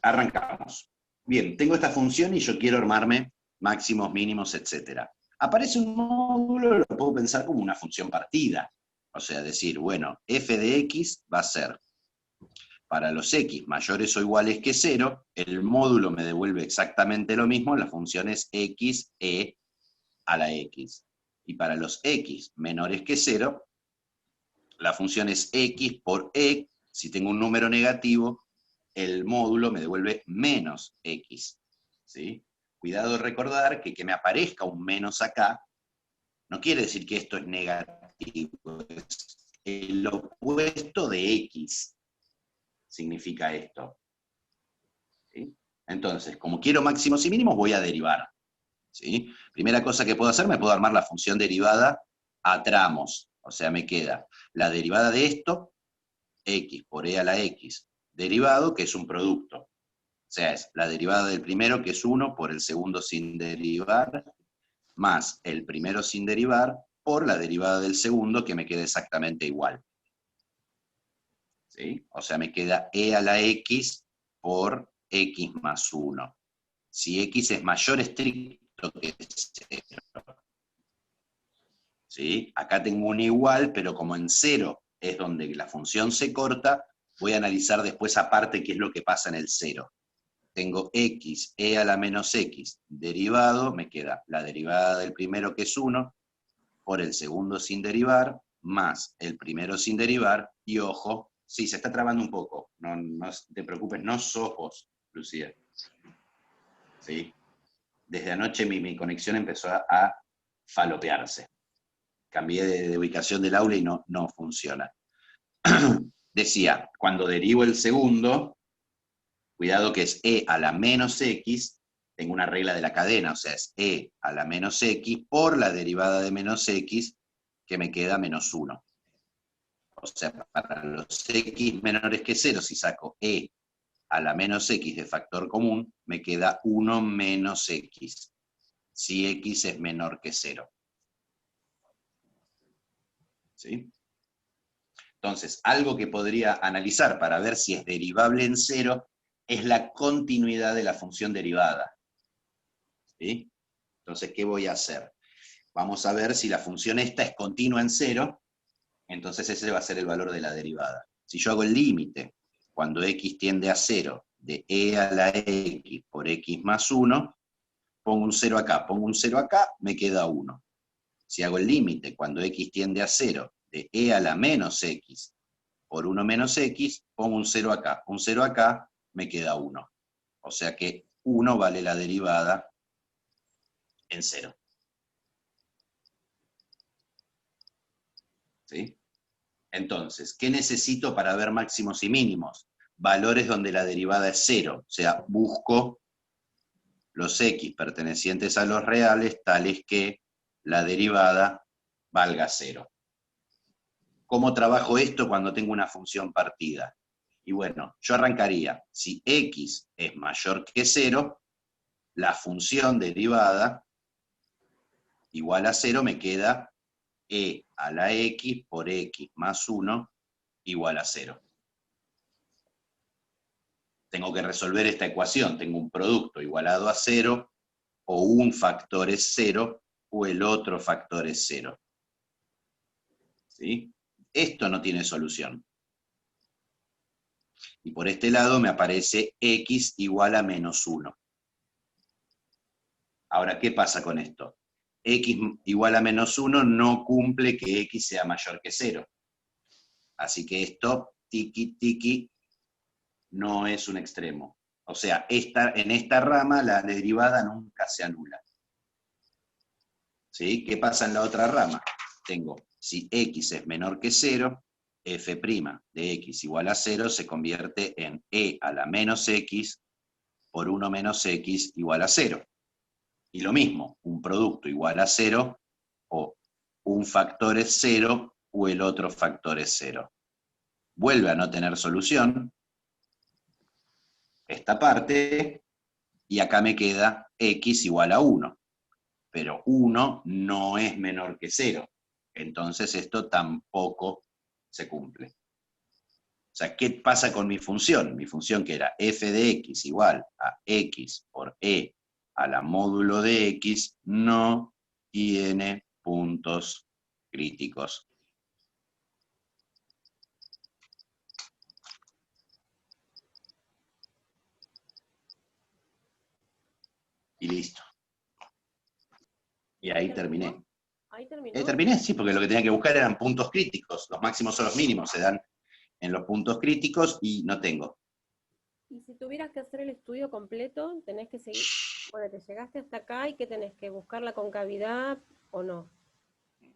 Arrancamos. Bien, tengo esta función y yo quiero armarme máximos, mínimos, etc. Aparece un módulo, lo puedo pensar como una función partida. O sea, decir, bueno, f de x va a ser, para los x mayores o iguales que 0, el módulo me devuelve exactamente lo mismo, la función es x e a la x. Y para los x menores que 0, la función es x por e, si tengo un número negativo, el módulo me devuelve menos x. ¿Sí? Cuidado de recordar que me aparezca un menos acá, no quiere decir que esto es negativo, es el opuesto de x, significa esto. ¿Sí? Entonces, como quiero máximos y mínimos, voy a derivar. ¿Sí? Primera cosa que puedo hacer, me puedo armar la función derivada a tramos. O sea, me queda la derivada de esto, x por e a la x, derivado, que es un producto. O sea, es la derivada del primero, que es 1, por el segundo sin derivar, más el primero sin derivar, por la derivada del segundo, que me queda exactamente igual. ¿Sí? O sea, me queda e a la x por x más 1. Si x es mayor estricto que 0. ¿Sí? Acá tengo un igual, pero como en 0 es donde la función se corta, voy a analizar después aparte qué es lo que pasa en el 0. Tengo x, e a la menos x, derivado, me queda la derivada del primero que es 1, por el segundo sin derivar, más el primero sin derivar, y ojo, sí, se está trabando un poco, no te preocupes, no sos vos, Lucía. ¿Sí? Desde anoche mi conexión empezó a falopearse. Cambié de ubicación del aula y no funciona. Decía, cuando derivo el segundo, cuidado que es e a la menos x, tengo una regla de la cadena, o sea, es e a la menos x por la derivada de menos x, que me queda menos 1. O sea, para los x menores que 0, si saco e a la menos x de factor común, me queda 1 menos x, si x es menor que 0. ¿Sí? Entonces, algo que podría analizar para ver si es derivable en 0 es la continuidad de la función derivada. ¿Sí? Entonces, ¿qué voy a hacer? Vamos a ver si la función esta es continua en 0, entonces ese va a ser el valor de la derivada. Si yo hago el límite, cuando x tiende a 0, de e a la x por x más 1, pongo un 0 acá, me queda 1. Si hago el límite, cuando x tiende a 0, de e a la menos x por 1 menos x, pongo un 0 acá, me queda 1. O sea que 1 vale la derivada en 0. ¿Sí? Entonces, ¿qué necesito para ver máximos y mínimos? Valores donde la derivada es 0. O sea, busco los x pertenecientes a los reales tales que la derivada valga 0. ¿Cómo trabajo esto cuando tengo una función partida? Y bueno, yo arrancaría, si x es mayor que 0, la función derivada igual a 0 me queda e a la x por x más 1 igual a 0. Tengo que resolver esta ecuación, tengo un producto igualado a 0, o un factor es 0, o el otro factor es 0. ¿Sí? Esto no tiene solución. Y por este lado me aparece x igual a menos 1. Ahora, ¿qué pasa con esto? X igual a menos 1 no cumple que x sea mayor que 0. Así que esto, tiki, tiki, no es un extremo. O sea, en esta rama la derivada nunca se anula. ¿Sí? ¿Qué pasa en la otra rama? Tengo, si x es menor que 0, f' de x igual a 0 se convierte en e a la menos x por 1 menos x igual a 0. Y lo mismo, un producto igual a 0, o un factor es 0, o el otro factor es 0. Vuelve a no tener solución esta parte, y acá me queda x igual a 1. Pero 1 no es menor que 0. Entonces esto tampoco se cumple. O sea, ¿qué pasa con mi función? Mi función que era f de x igual a x por e a la módulo de x no tiene puntos críticos. Y listo. Y ahí terminé. ¿Ahí terminó? Terminé, sí, porque lo que tenía que buscar eran puntos críticos. Los máximos o los mínimos se dan en los puntos críticos y no tengo. Y si tuvieras que hacer el estudio completo, tenés que seguir, bueno, te llegaste hasta acá y que tenés que buscar la concavidad o no.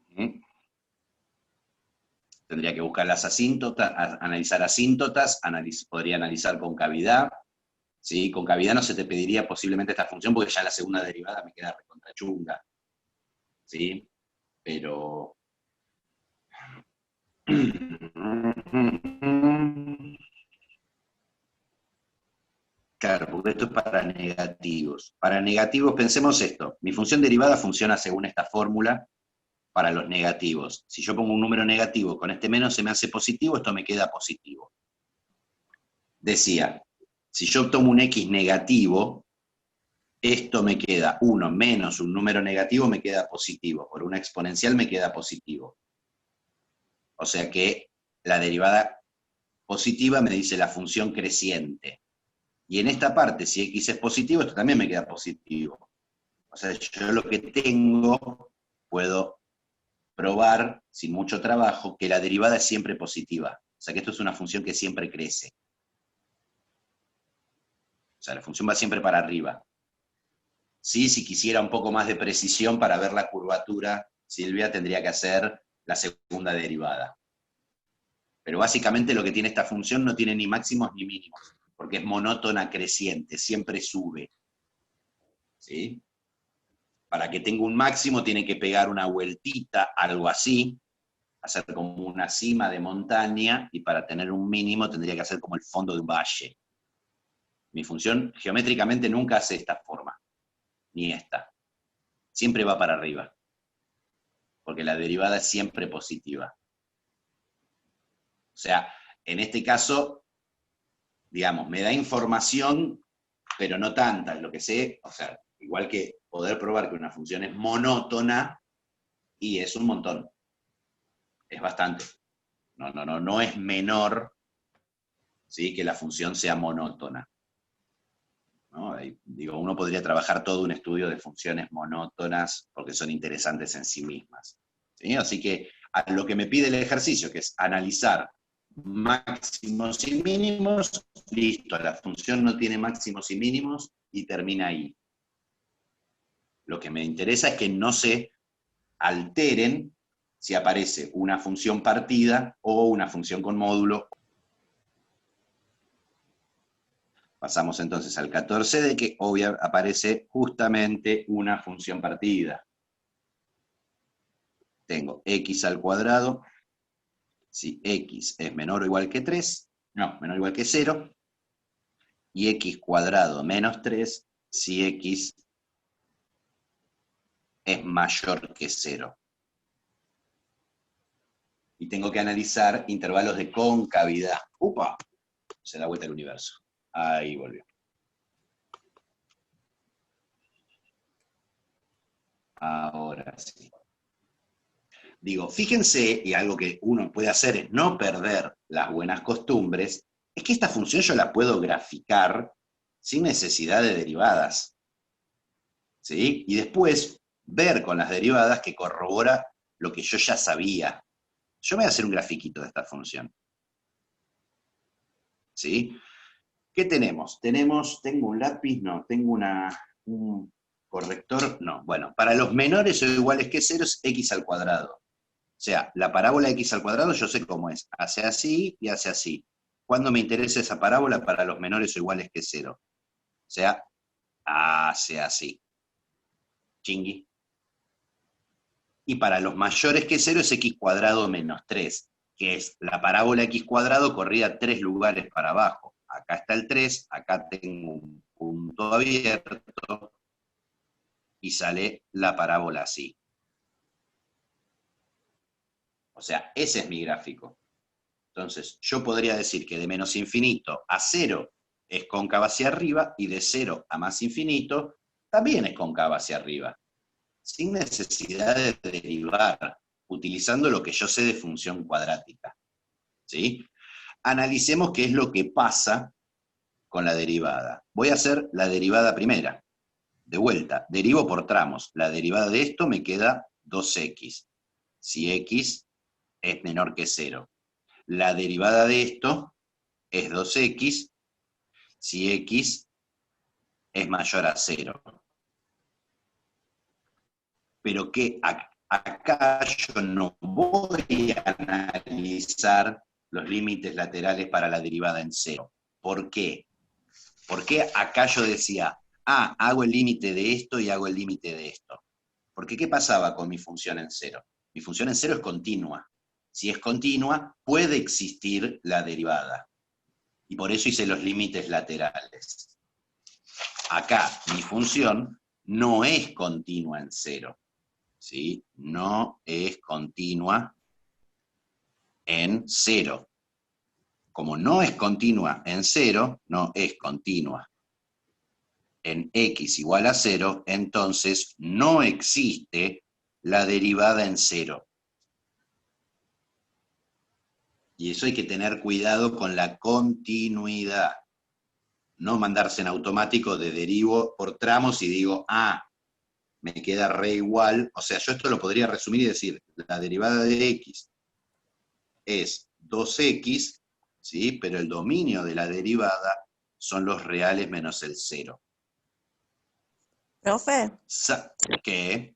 ¿Mm? Tendría que buscar las asíntotas, analizar asíntotas, podría analizar concavidad. ¿Sí? Concavidad no se te pediría posiblemente esta función porque ya la segunda derivada me queda recontra chunga. ¿Sí? Pero... Claro, porque esto es para negativos. Para negativos, pensemos esto. Mi función derivada funciona según esta fórmula para los negativos. Si yo pongo un número negativo con este menos se me hace positivo, esto me queda positivo. Decía, si yo tomo un x negativo, esto me queda 1 menos un número negativo me queda positivo. Por una exponencial me queda positivo. O sea que la derivada positiva me dice la función creciente. Y en esta parte, si x es positivo, esto también me queda positivo. O sea, yo lo que tengo, puedo probar, sin mucho trabajo, que la derivada es siempre positiva. O sea, que esto es una función que siempre crece. O sea, la función va siempre para arriba. Sí, si quisiera un poco más de precisión para ver la curvatura, Silvia, tendría que hacer la segunda derivada. Pero básicamente lo que tiene esta función no tiene ni máximos ni mínimos, porque es monótona creciente, siempre sube. ¿Sí? Para que tenga un máximo tiene que pegar una vueltita, algo así, hacer como una cima de montaña, y para tener un mínimo tendría que hacer como el fondo de un valle. Mi función geométricamente nunca hace esta forma, ni esta. Siempre va para arriba, porque la derivada es siempre positiva. O sea, en este caso, digamos, me da información, pero no tanta. Lo que sé, o sea, igual que poder probar que una función es monótona, y es un montón. Es bastante. No es menor, ¿sí?, que la función sea monótona. ¿No? Digo, uno podría trabajar todo un estudio de funciones monótonas porque son interesantes en sí mismas. ¿Sí? Así que a lo que me pide el ejercicio, que es analizar máximos y mínimos, listo, la función no tiene máximos y mínimos y termina ahí. Lo que me interesa es que no se alteren si aparece una función partida o una función con módulo. Pasamos entonces al 14 de que obviamente aparece justamente una función partida. Tengo x al cuadrado, si x es menor o igual que 3, no, menor o igual que 0, y x cuadrado menos 3, si x es mayor que 0. Y tengo que analizar intervalos de concavidad. ¡Upa! Se da vuelta el universo. Ahí volvió. Ahora sí. Digo, fíjense, y algo que uno puede hacer es no perder las buenas costumbres, es que esta función yo la puedo graficar sin necesidad de derivadas. ¿Sí? Y después ver con las derivadas que corrobora lo que yo ya sabía. Yo me voy a hacer un grafiquito de esta función. ¿Sí? ¿Qué tenemos? ¿Tengo un lápiz? No. ¿Tengo un corrector? No. Bueno, para los menores o iguales que 0 es x al cuadrado. O sea, la parábola x al cuadrado yo sé cómo es. Hace así y hace así. ¿Cuándo me interesa esa parábola? Para los menores o iguales que 0. O sea, hace así. Chingui. Y para los mayores que 0 es x cuadrado menos 3, que es la parábola x cuadrado corrida 3 lugares para abajo. Acá está el 3, acá tengo un punto abierto, y sale la parábola así. O sea, ese es mi gráfico. Entonces, yo podría decir que de menos infinito a cero es cóncava hacia arriba, y de cero a más infinito también es cóncava hacia arriba, sin necesidad de derivar, utilizando lo que yo sé de función cuadrática. ¿Sí? Analicemos qué es lo que pasa con la derivada. Voy a hacer la derivada primera. De vuelta, derivo por tramos. La derivada de esto me queda 2x, si x es menor que 0. La derivada de esto es 2x, si x es mayor a 0. Pero que acá yo no voy a analizar los límites laterales para la derivada en 0. ¿Por qué? Porque acá yo decía, hago el límite de esto y hago el límite de esto. Porque ¿qué pasaba con mi función en 0? Mi función en 0 es continua. Si es continua, puede existir la derivada. Y por eso hice los límites laterales. Acá mi función no es continua en 0. ¿Sí? No es continua en 0. Como no es continua en 0, no es continua en x igual a 0, entonces no existe la derivada en 0. Y eso hay que tener cuidado con la continuidad. No mandarse en automático de derivo por tramos y digo, me queda re igual. O sea, yo esto lo podría resumir y decir, la derivada de x es 2x, ¿sí? Pero el dominio de la derivada son los reales menos el 0. Profe, ¿Qué?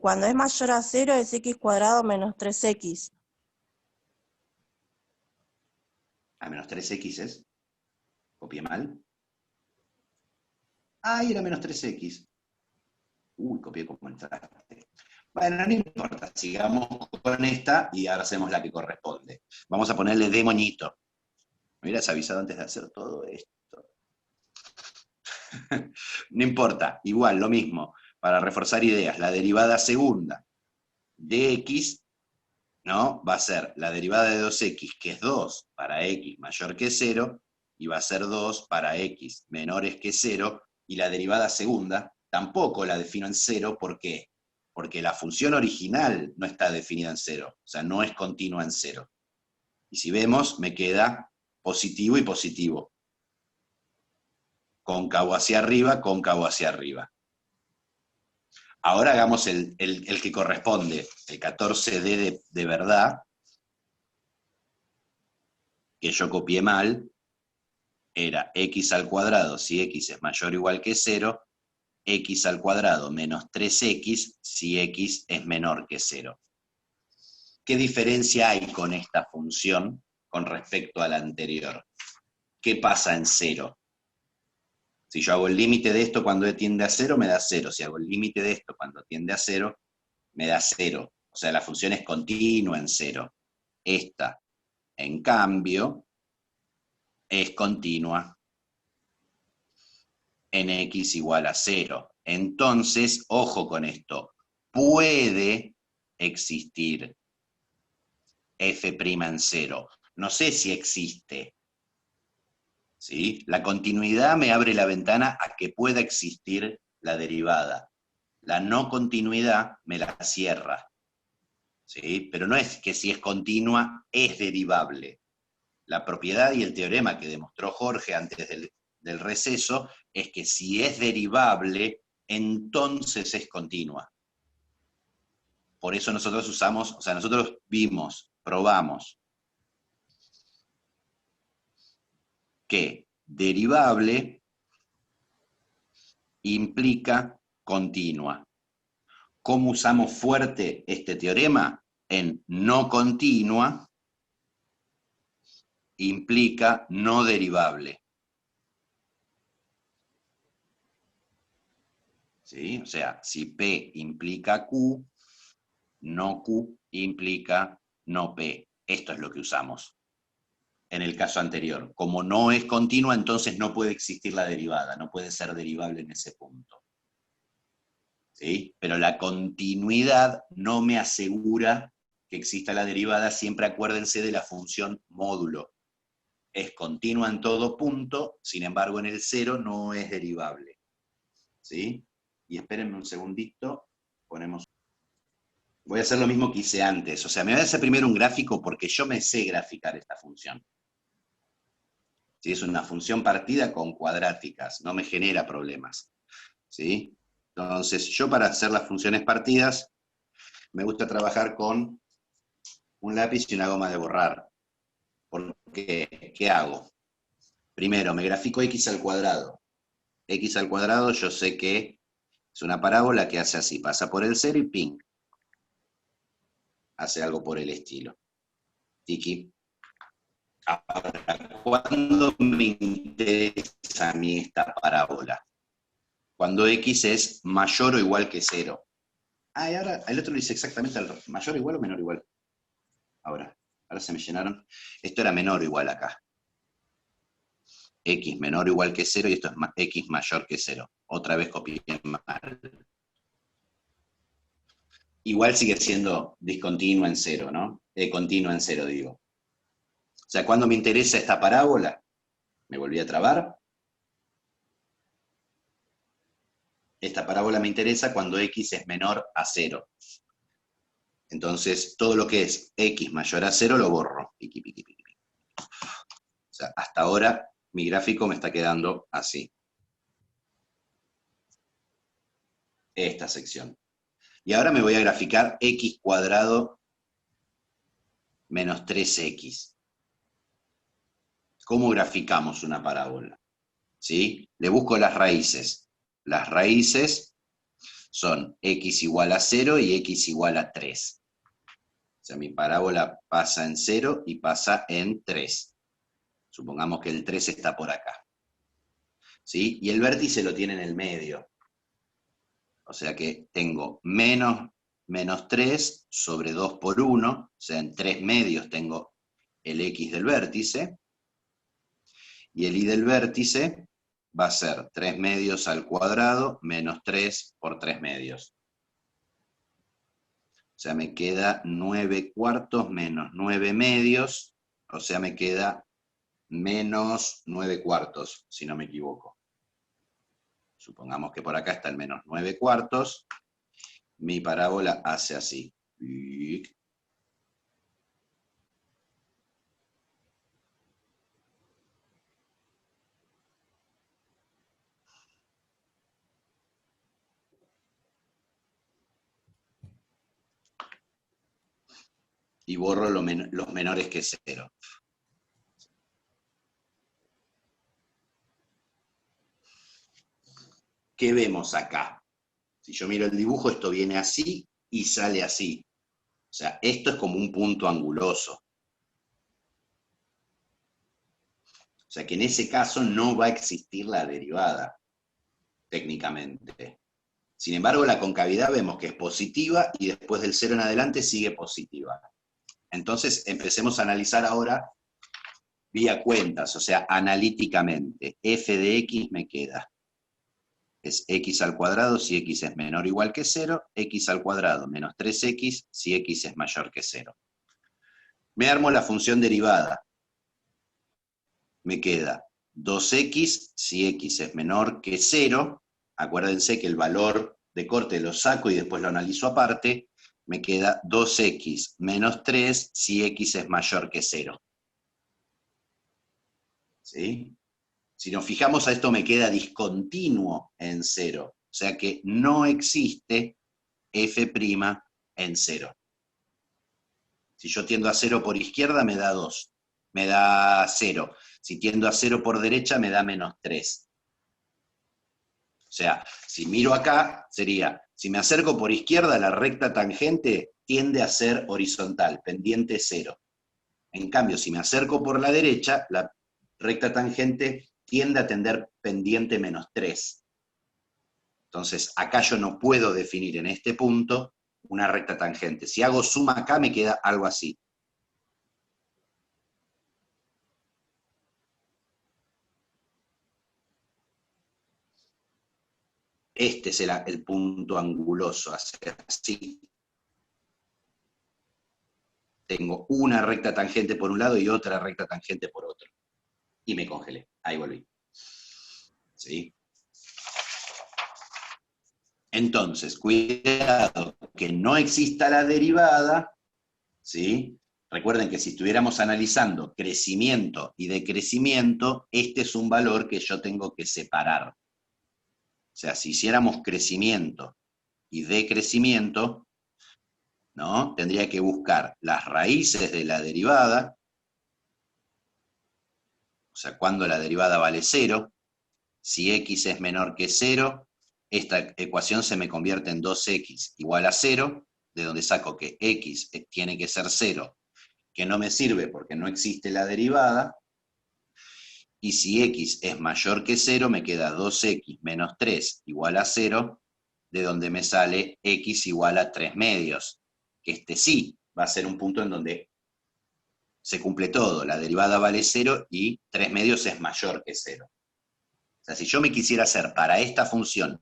cuando es mayor a 0 es x cuadrado menos 3x. ¿A menos 3x es? ¿Copié mal? Era menos 3x. Copié como entraste. Bueno, no importa, sigamos con esta y ahora hacemos la que corresponde. Vamos a ponerle de moñito. Me hubieras avisado antes de hacer todo esto. No importa, igual, lo mismo. Para reforzar ideas, la derivada segunda de x, ¿no? Va a ser la derivada de 2x, que es 2 para x mayor que 0, y va a ser 2 para x menores que 0, y la derivada segunda tampoco la defino en 0, ¿por qué? Porque la función original no está definida en 0, o sea, no es continua en 0. Y si vemos, me queda positivo y positivo. Cóncavo hacia arriba, cóncavo hacia arriba. Ahora hagamos el que corresponde, el 14D de verdad, que yo copié mal, era x al cuadrado si x es mayor o igual que 0, x al cuadrado menos 3x si x es menor que 0. ¿Qué diferencia hay con esta función con respecto a la anterior? ¿Qué pasa en 0? Si yo hago el límite de esto cuando tiende a 0, me da 0. Si hago el límite de esto cuando tiende a 0, me da 0. O sea, la función es continua en 0. Esta, en cambio, es continua en x igual a 0. Entonces, ojo con esto, puede existir f' en 0. No sé si existe. ¿Sí? La continuidad me abre la ventana a que pueda existir la derivada. La no continuidad me la cierra. ¿Sí? Pero no es que si es continua es derivable. La propiedad y el teorema que demostró Jorge antes del receso es que si es derivable, entonces es continua. Por eso nosotros usamos, o sea, nosotros vimos, probamos que derivable implica continua. ¿Cómo usamos fuerte este teorema? En no continua implica no derivable. ¿Sí? O sea, si P implica Q, no Q implica no P. Esto es lo que usamos en el caso anterior. Como no es continua, entonces no puede existir la derivada, no puede ser derivable en ese punto. ¿Sí? Pero la continuidad no me asegura que exista la derivada, siempre acuérdense de la función módulo. Es continua en todo punto, sin embargo en el cero no es derivable. ¿Sí? Y espérenme un segundito, ponemos... Voy a hacer lo mismo que hice antes, o sea, me voy a hacer primero un gráfico porque yo me sé graficar esta función. ¿Sí? Es una función partida con cuadráticas, no me genera problemas. ¿Sí? Entonces, yo para hacer las funciones partidas, me gusta trabajar con un lápiz y una goma de borrar. Porque, ¿qué hago? Primero, me grafico x al cuadrado. X al cuadrado yo sé que es una parábola que hace así, pasa por el cero y ping. Hace algo por el estilo. Tiki. Ahora, ¿cuándo me interesa a mí esta parábola? Cuando x es mayor o igual que 0. Ah, y ahora el otro lo dice exactamente mayor o igual o menor o igual. Ahora se me llenaron. Esto era menor o igual acá. X menor o igual que 0 y esto es X mayor que 0. Otra vez copié mal. Igual sigue siendo discontinua en 0, ¿no? Continua en 0, digo. O sea, cuando me interesa esta parábola, me volví a trabar. Esta parábola me interesa cuando x es menor a 0. Entonces, todo lo que es x mayor a 0 lo borro. Piqui, piqui, piqui. O sea, hasta ahora mi gráfico me está quedando así. Esta sección. Y ahora me voy a graficar x cuadrado menos 3x. ¿Cómo graficamos una parábola? ¿Sí? Le busco las raíces. Las raíces son x igual a 0 y x igual a 3. O sea, mi parábola pasa en 0 y pasa en 3. Supongamos que el 3 está por acá. ¿Sí? Y el vértice lo tiene en el medio. O sea que tengo menos 3 sobre 2 por 1, o sea, en 3 medios tengo el x del vértice, y el y del vértice va a ser 3 medios al cuadrado menos 3 por 3 medios. O sea, me queda 9 cuartos menos 9 medios, o sea, me queda menos 9 cuartos, si no me equivoco. Supongamos que por acá está el menos 9 cuartos. Mi parábola hace así. Y borro los menores que 0. ¿Qué vemos acá? Si yo miro el dibujo, esto viene así y sale así. O sea, esto es como un punto anguloso. O sea que en ese caso no va a existir la derivada, técnicamente. Sin embargo, la concavidad vemos que es positiva y después del 0 en adelante sigue positiva. Entonces, empecemos a analizar ahora vía cuentas, o sea, analíticamente. F de x me queda. Es x al cuadrado si x es menor o igual que 0, x al cuadrado menos 3x si x es mayor que 0. Me armo la función derivada. Me queda 2x si x es menor que 0. Acuérdense que el valor de corte lo saco y después lo analizo aparte. Me queda 2x menos 3 si x es mayor que 0. ¿Sí? Si nos fijamos a esto me queda discontinuo en 0. O sea que no existe f' en 0. Si yo tiendo a 0 por izquierda me da 2. Me da 0. Si tiendo a 0 por derecha me da menos 3. O sea, si miro acá, sería, si me acerco por izquierda, la recta tangente tiende a ser horizontal, pendiente 0. En cambio, si me acerco por la derecha, la recta tangente tiende a tender pendiente menos 3. Entonces, acá yo no puedo definir en este punto una recta tangente. Si hago suma acá, me queda algo así. Este es el punto anguloso, así. tengo una recta tangente por un lado y otra recta tangente por otro. Y me congelé. Ahí volví. ¿Sí? Entonces, cuidado que no exista la derivada, ¿sí? Recuerden que si estuviéramos analizando crecimiento y decrecimiento, este es un valor que yo tengo que separar. O sea, si hiciéramos crecimiento y decrecimiento, ¿no? Tendría que buscar las raíces de la derivada, o sea, cuando la derivada vale 0. Si x es menor que 0, esta ecuación se me convierte en 2x igual a 0, de donde saco que x tiene que ser 0, que no me sirve porque no existe la derivada, y si x es mayor que 0, me queda 2x menos 3 igual a 0, de donde me sale x igual a 3 medios, que este sí va a ser un punto en donde se cumple todo, la derivada vale 0 y 3 medios es mayor que 0. O sea, si yo me quisiera hacer para esta función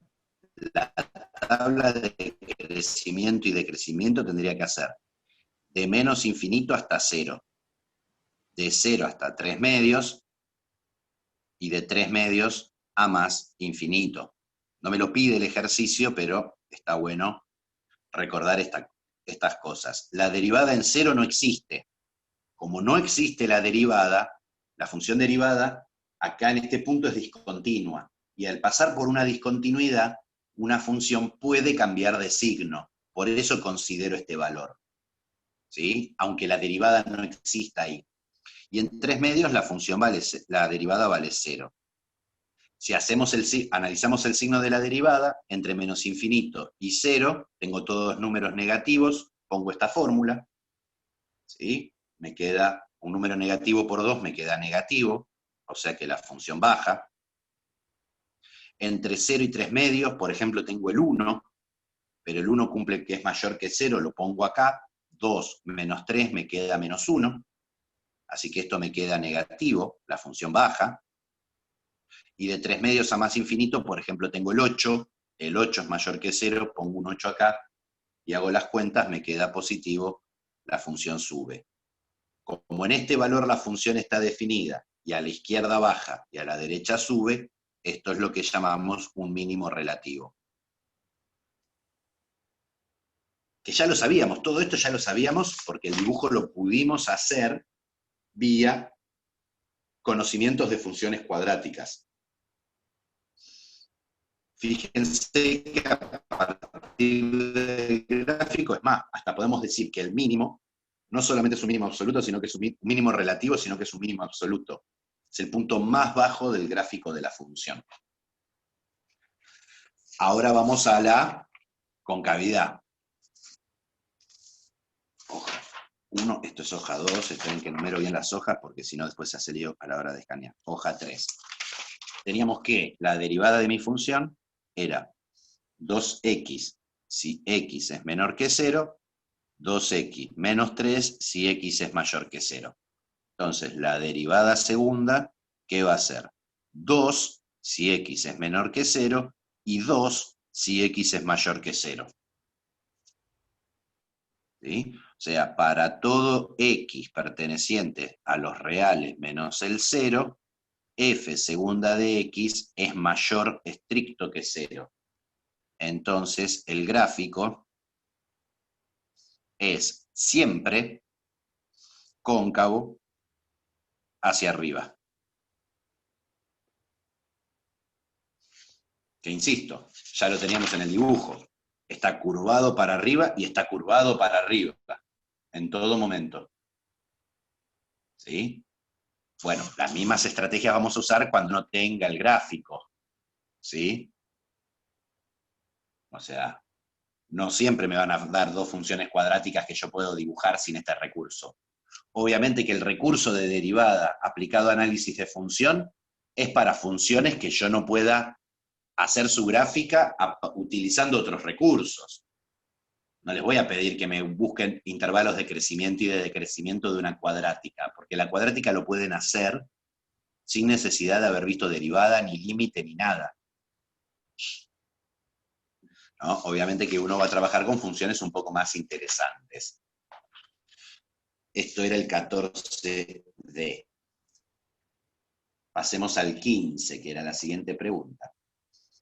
la tabla de crecimiento y decrecimiento, tendría que hacer de menos infinito hasta 0, de 0 hasta 3 medios, y de 3 medios a más infinito. No me lo pide el ejercicio, pero está bueno recordar estas cosas. La derivada en 0 no existe. Como no existe la derivada, la función derivada, acá en este punto es discontinua. Y al pasar por una discontinuidad, una función puede cambiar de signo. Por eso considero este valor, ¿sí? Aunque la derivada no exista ahí. Y en 3 medios la derivada vale 0. Si analizamos el signo de la derivada, entre menos infinito y 0, tengo todos números negativos, pongo esta fórmula, ¿sí? Me queda un número negativo por 2, me queda negativo, o sea que la función baja. Entre 0 y 3 medios, por ejemplo, tengo el 1, pero el 1 cumple que es mayor que 0, lo pongo acá, 2 menos 3 me queda menos 1, así que esto me queda negativo, la función baja. Y de 3 medios a más infinito, por ejemplo, tengo el 8 es mayor que 0, pongo un 8 acá, y hago las cuentas, me queda positivo, la función sube. Como en este valor la función está definida, y a la izquierda baja y a la derecha sube, esto es lo que llamamos un mínimo relativo. Que ya lo sabíamos, todo esto ya lo sabíamos porque el dibujo lo pudimos hacer vía conocimientos de funciones cuadráticas. Fíjense que a partir del gráfico, es más, hasta podemos decir que el mínimo no solamente es un mínimo absoluto, sino que es un mínimo relativo, sino que es un mínimo absoluto. Es el punto más bajo del gráfico de la función. Ahora vamos a la concavidad. Hoja 1, esto es hoja 2, esperen que numero bien las hojas, porque si no después se hace lío a la hora de escanear. Hoja 3. Teníamos que la derivada de mi función era 2x si x es menor que 0, 2x menos 3 si x es mayor que 0. Entonces, la derivada segunda, ¿qué va a ser? 2 si x es menor que 0 y 2 si x es mayor que 0. ¿Sí? O sea, para todo x perteneciente a los reales menos el 0, f segunda de x es mayor estricto que 0. Entonces, el gráfico es siempre cóncavo hacia arriba. Que insisto, ya lo teníamos en el dibujo. Está curvado para arriba y está curvado para arriba, en todo momento. ¿Sí? Bueno, las mismas estrategias vamos a usar cuando no tenga el gráfico. ¿Sí? O sea, no siempre me van a dar dos funciones cuadráticas que yo puedo dibujar sin este recurso. Obviamente que el recurso de derivada aplicado a análisis de función es para funciones que yo no pueda hacer su gráfica utilizando otros recursos. No les voy a pedir que me busquen intervalos de crecimiento y de decrecimiento de una cuadrática, porque la cuadrática lo pueden hacer sin necesidad de haber visto derivada, ni límite, ni nada. ¿No? Obviamente que uno va a trabajar con funciones un poco más interesantes. Esto era el 14D. Pasemos al 15, que era la siguiente pregunta.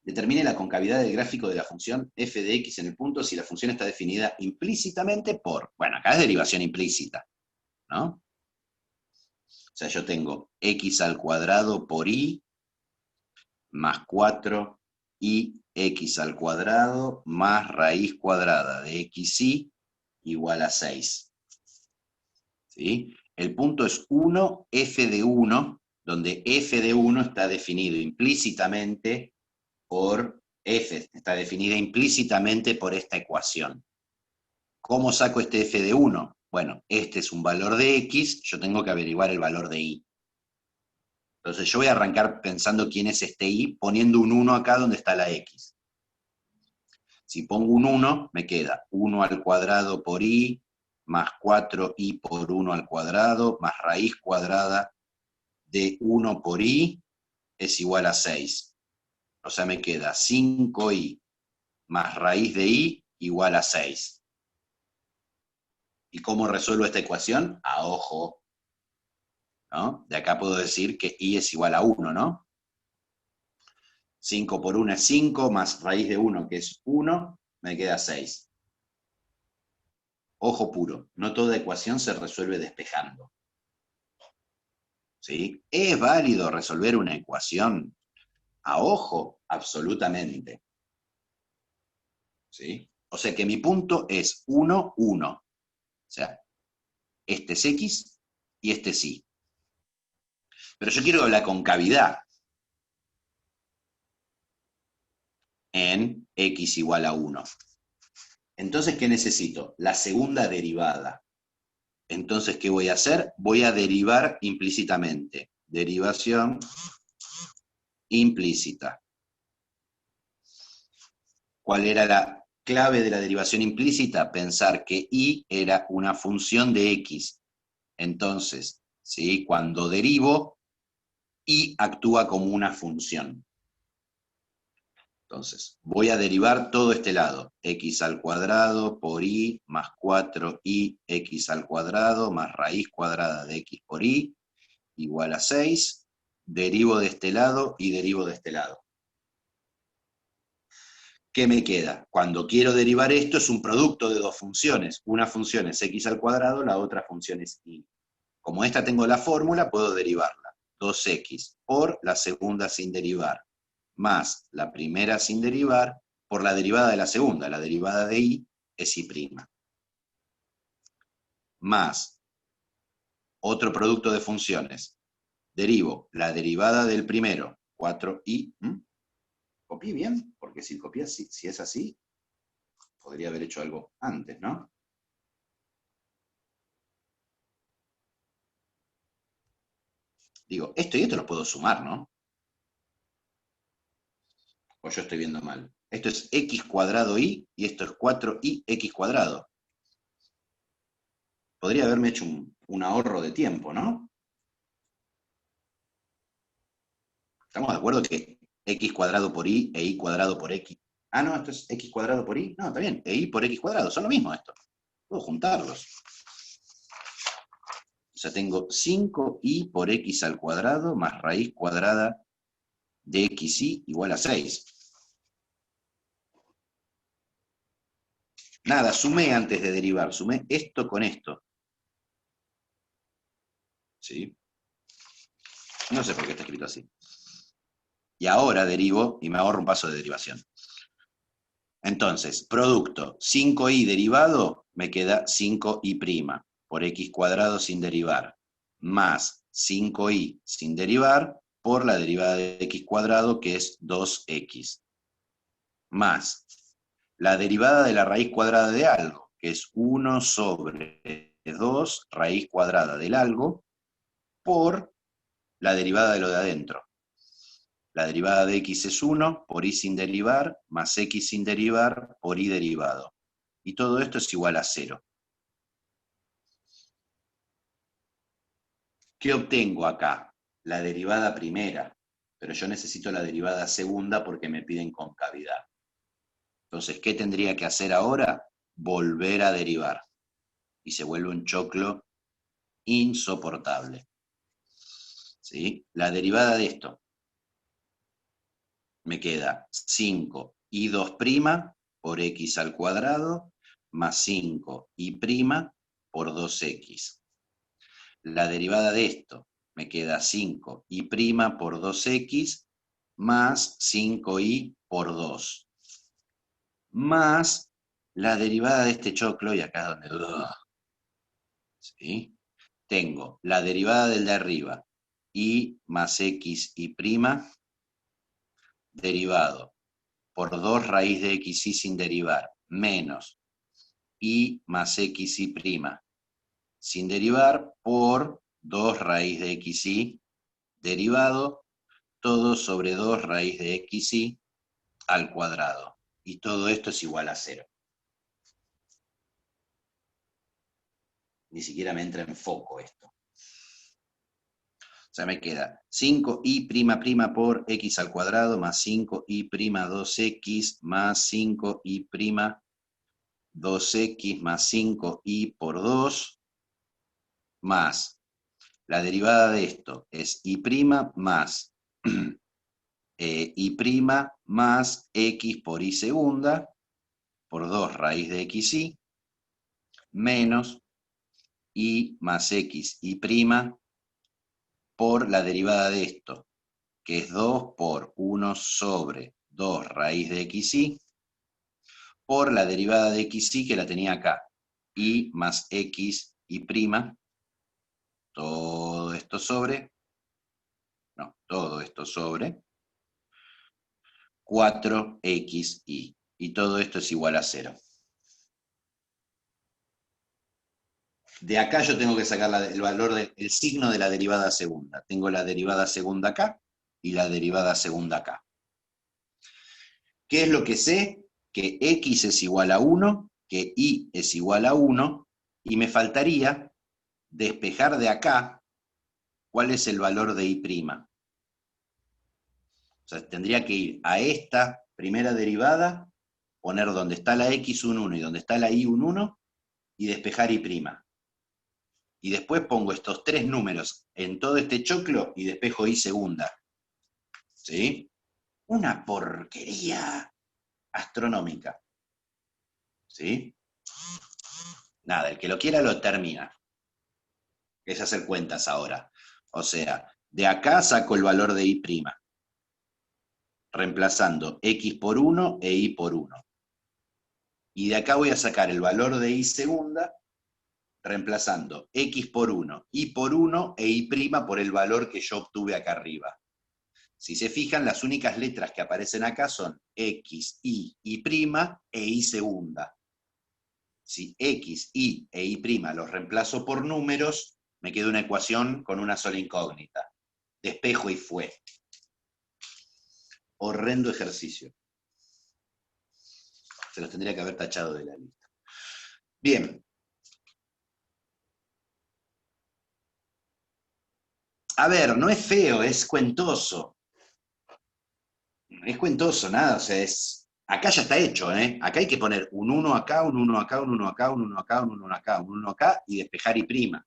Determine la concavidad del gráfico de la función f de x en el punto si la función está definida implícitamente por... Bueno, acá es derivación implícita, ¿no? O sea, yo tengo x al cuadrado por y más 4y x al cuadrado más raíz cuadrada de xy igual a 6. ¿Sí? El punto es 1, f de 1, donde f de 1 está definido implícitamente por f, está definida implícitamente por esta ecuación. ¿Cómo saco este f de 1? Bueno, este es un valor de x, yo tengo que averiguar el valor de y. Entonces yo voy a arrancar pensando quién es este y, poniendo un 1 acá donde está la x. Si pongo un 1, me queda 1 al cuadrado por y, más 4y por 1 al cuadrado, más raíz cuadrada de 1 por y, es igual a 6. O sea, me queda 5y más raíz de y igual a 6. ¿Y cómo resuelvo esta ecuación? A ojo, ¿no? De acá puedo decir que y es igual a 1, ¿no? 5 por 1 es 5, más raíz de 1, que es 1, me queda 6. Ojo puro, no toda ecuación se resuelve despejando. ¿Sí? ¿Es válido resolver una ecuación a ojo? Absolutamente. ¿Sí? O sea que mi punto es 1, 1. O sea, este es x y este es y. Pero yo quiero la concavidad en x igual a 1. Entonces, ¿qué necesito? La segunda derivada. Entonces, ¿qué voy a hacer? Voy a derivar implícitamente. Derivación implícita. ¿Cuál era la clave de la derivación implícita? Pensar que y era una función de x. Entonces, ¿sí? Cuando derivo, y actúa como una función. Entonces, voy a derivar todo este lado. X al cuadrado por y más 4y x al cuadrado más raíz cuadrada de x por y igual a 6. Derivo de este lado y derivo de este lado. ¿Qué me queda? Cuando quiero derivar esto es un producto de dos funciones. Una función es x al cuadrado, la otra función es y. Como esta tengo la fórmula, puedo derivarla. 2x por la segunda sin derivar, más la primera sin derivar, por la derivada de la segunda. La derivada de y es y'. Más otro producto de funciones. Derivo la derivada del primero, 4y. ¿Copié bien? Porque si copié, si es así, podría haber hecho algo antes, ¿no? Digo, esto y esto lo puedo sumar, ¿no? O yo estoy viendo mal. Esto es x cuadrado y esto es 4y x cuadrado. Podría haberme hecho un ahorro de tiempo, ¿no? ¿Estamos de acuerdo que x cuadrado por y e y cuadrado por x? Ah, no, esto es x cuadrado por y. No, está bien, e y por x cuadrado, son lo mismo esto. Puedo juntarlos. O sea, tengo 5y por x al cuadrado más raíz cuadrada de xy igual a 6. Nada, sumé antes de derivar, sumé esto con esto. ¿Sí? No sé por qué está escrito así. Y ahora derivo y me ahorro un paso de derivación. Entonces, producto 5y derivado, me queda 5y' por x cuadrado sin derivar, más 5y sin derivar por la derivada de x cuadrado, que es 2x, más la derivada de la raíz cuadrada de algo, que es 1 sobre 2 raíz cuadrada del algo, por la derivada de lo de adentro. La derivada de x es 1 por y sin derivar, más x sin derivar por y derivado. Y todo esto es igual a 0. ¿Qué obtengo acá? La derivada primera, pero yo necesito la derivada segunda porque me piden concavidad. Entonces, ¿qué tendría que hacer ahora? Volver a derivar. Y se vuelve un choclo insoportable. ¿Sí? La derivada de esto me queda 5y2' por x al cuadrado más 5y' por 2x. La derivada de esto me queda 5y' por 2x más 5y por 2. Más la derivada de este choclo, y acá es donde... ¿sí? Tengo la derivada del de arriba, y más x y prima, derivado por 2 raíz de xy sin derivar, menos y más x y prima sin derivar por 2 raíz de xy derivado, todo sobre 2 raíz de xy al cuadrado. Y todo esto es igual a 0. Ni siquiera me entra en foco esto. O sea, me queda 5y' por x al cuadrado más 5y' 2x más 5y' 2x más 5y por 2 más la derivada de esto es y' más y' más x por y segunda por 2 raíz de xy menos y más x y' por la derivada de esto, que es 2 por 1 sobre 2 raíz de xy, por la derivada de xy que la tenía acá, y más x y prima, todo esto sobre 4xy, y todo esto es igual a 0. De acá yo tengo que sacar el valor del signo de la derivada segunda. Tengo la derivada segunda acá y la derivada segunda acá. ¿Qué es lo que sé? Que x es igual a 1, que y es igual a 1, y me faltaría despejar de acá cuál es el valor de y'. O sea, tendría que ir a esta primera derivada, poner donde está la x un 1 y donde está la y un 1, y despejar y'. Y después pongo estos 3 números en todo este choclo y despejo y segunda. ¿Sí? Una porquería astronómica. ¿Sí? Nada, el que lo quiera lo termina. Es hacer cuentas ahora. O sea, de acá saco el valor de y', reemplazando x por 1 e y por 1. Y de acá voy a sacar el valor de y segunda, reemplazando x por 1, y por 1 e y' por el valor que yo obtuve acá arriba. Si se fijan, las únicas letras que aparecen acá son x, y e y segunda. Si x, y e y' los reemplazo por números, me queda una ecuación con una sola incógnita. Despejo y fue. Horrendo ejercicio. Se los tendría que haber tachado de la lista. Bien. A ver, no es feo, es cuentoso. Es cuentoso, nada, o sea, acá ya está hecho, ¿eh? Acá hay que poner un 1 acá, un 1 acá, un 1 acá, un 1 acá, un 1 acá, un 1 acá, y despejar y prima.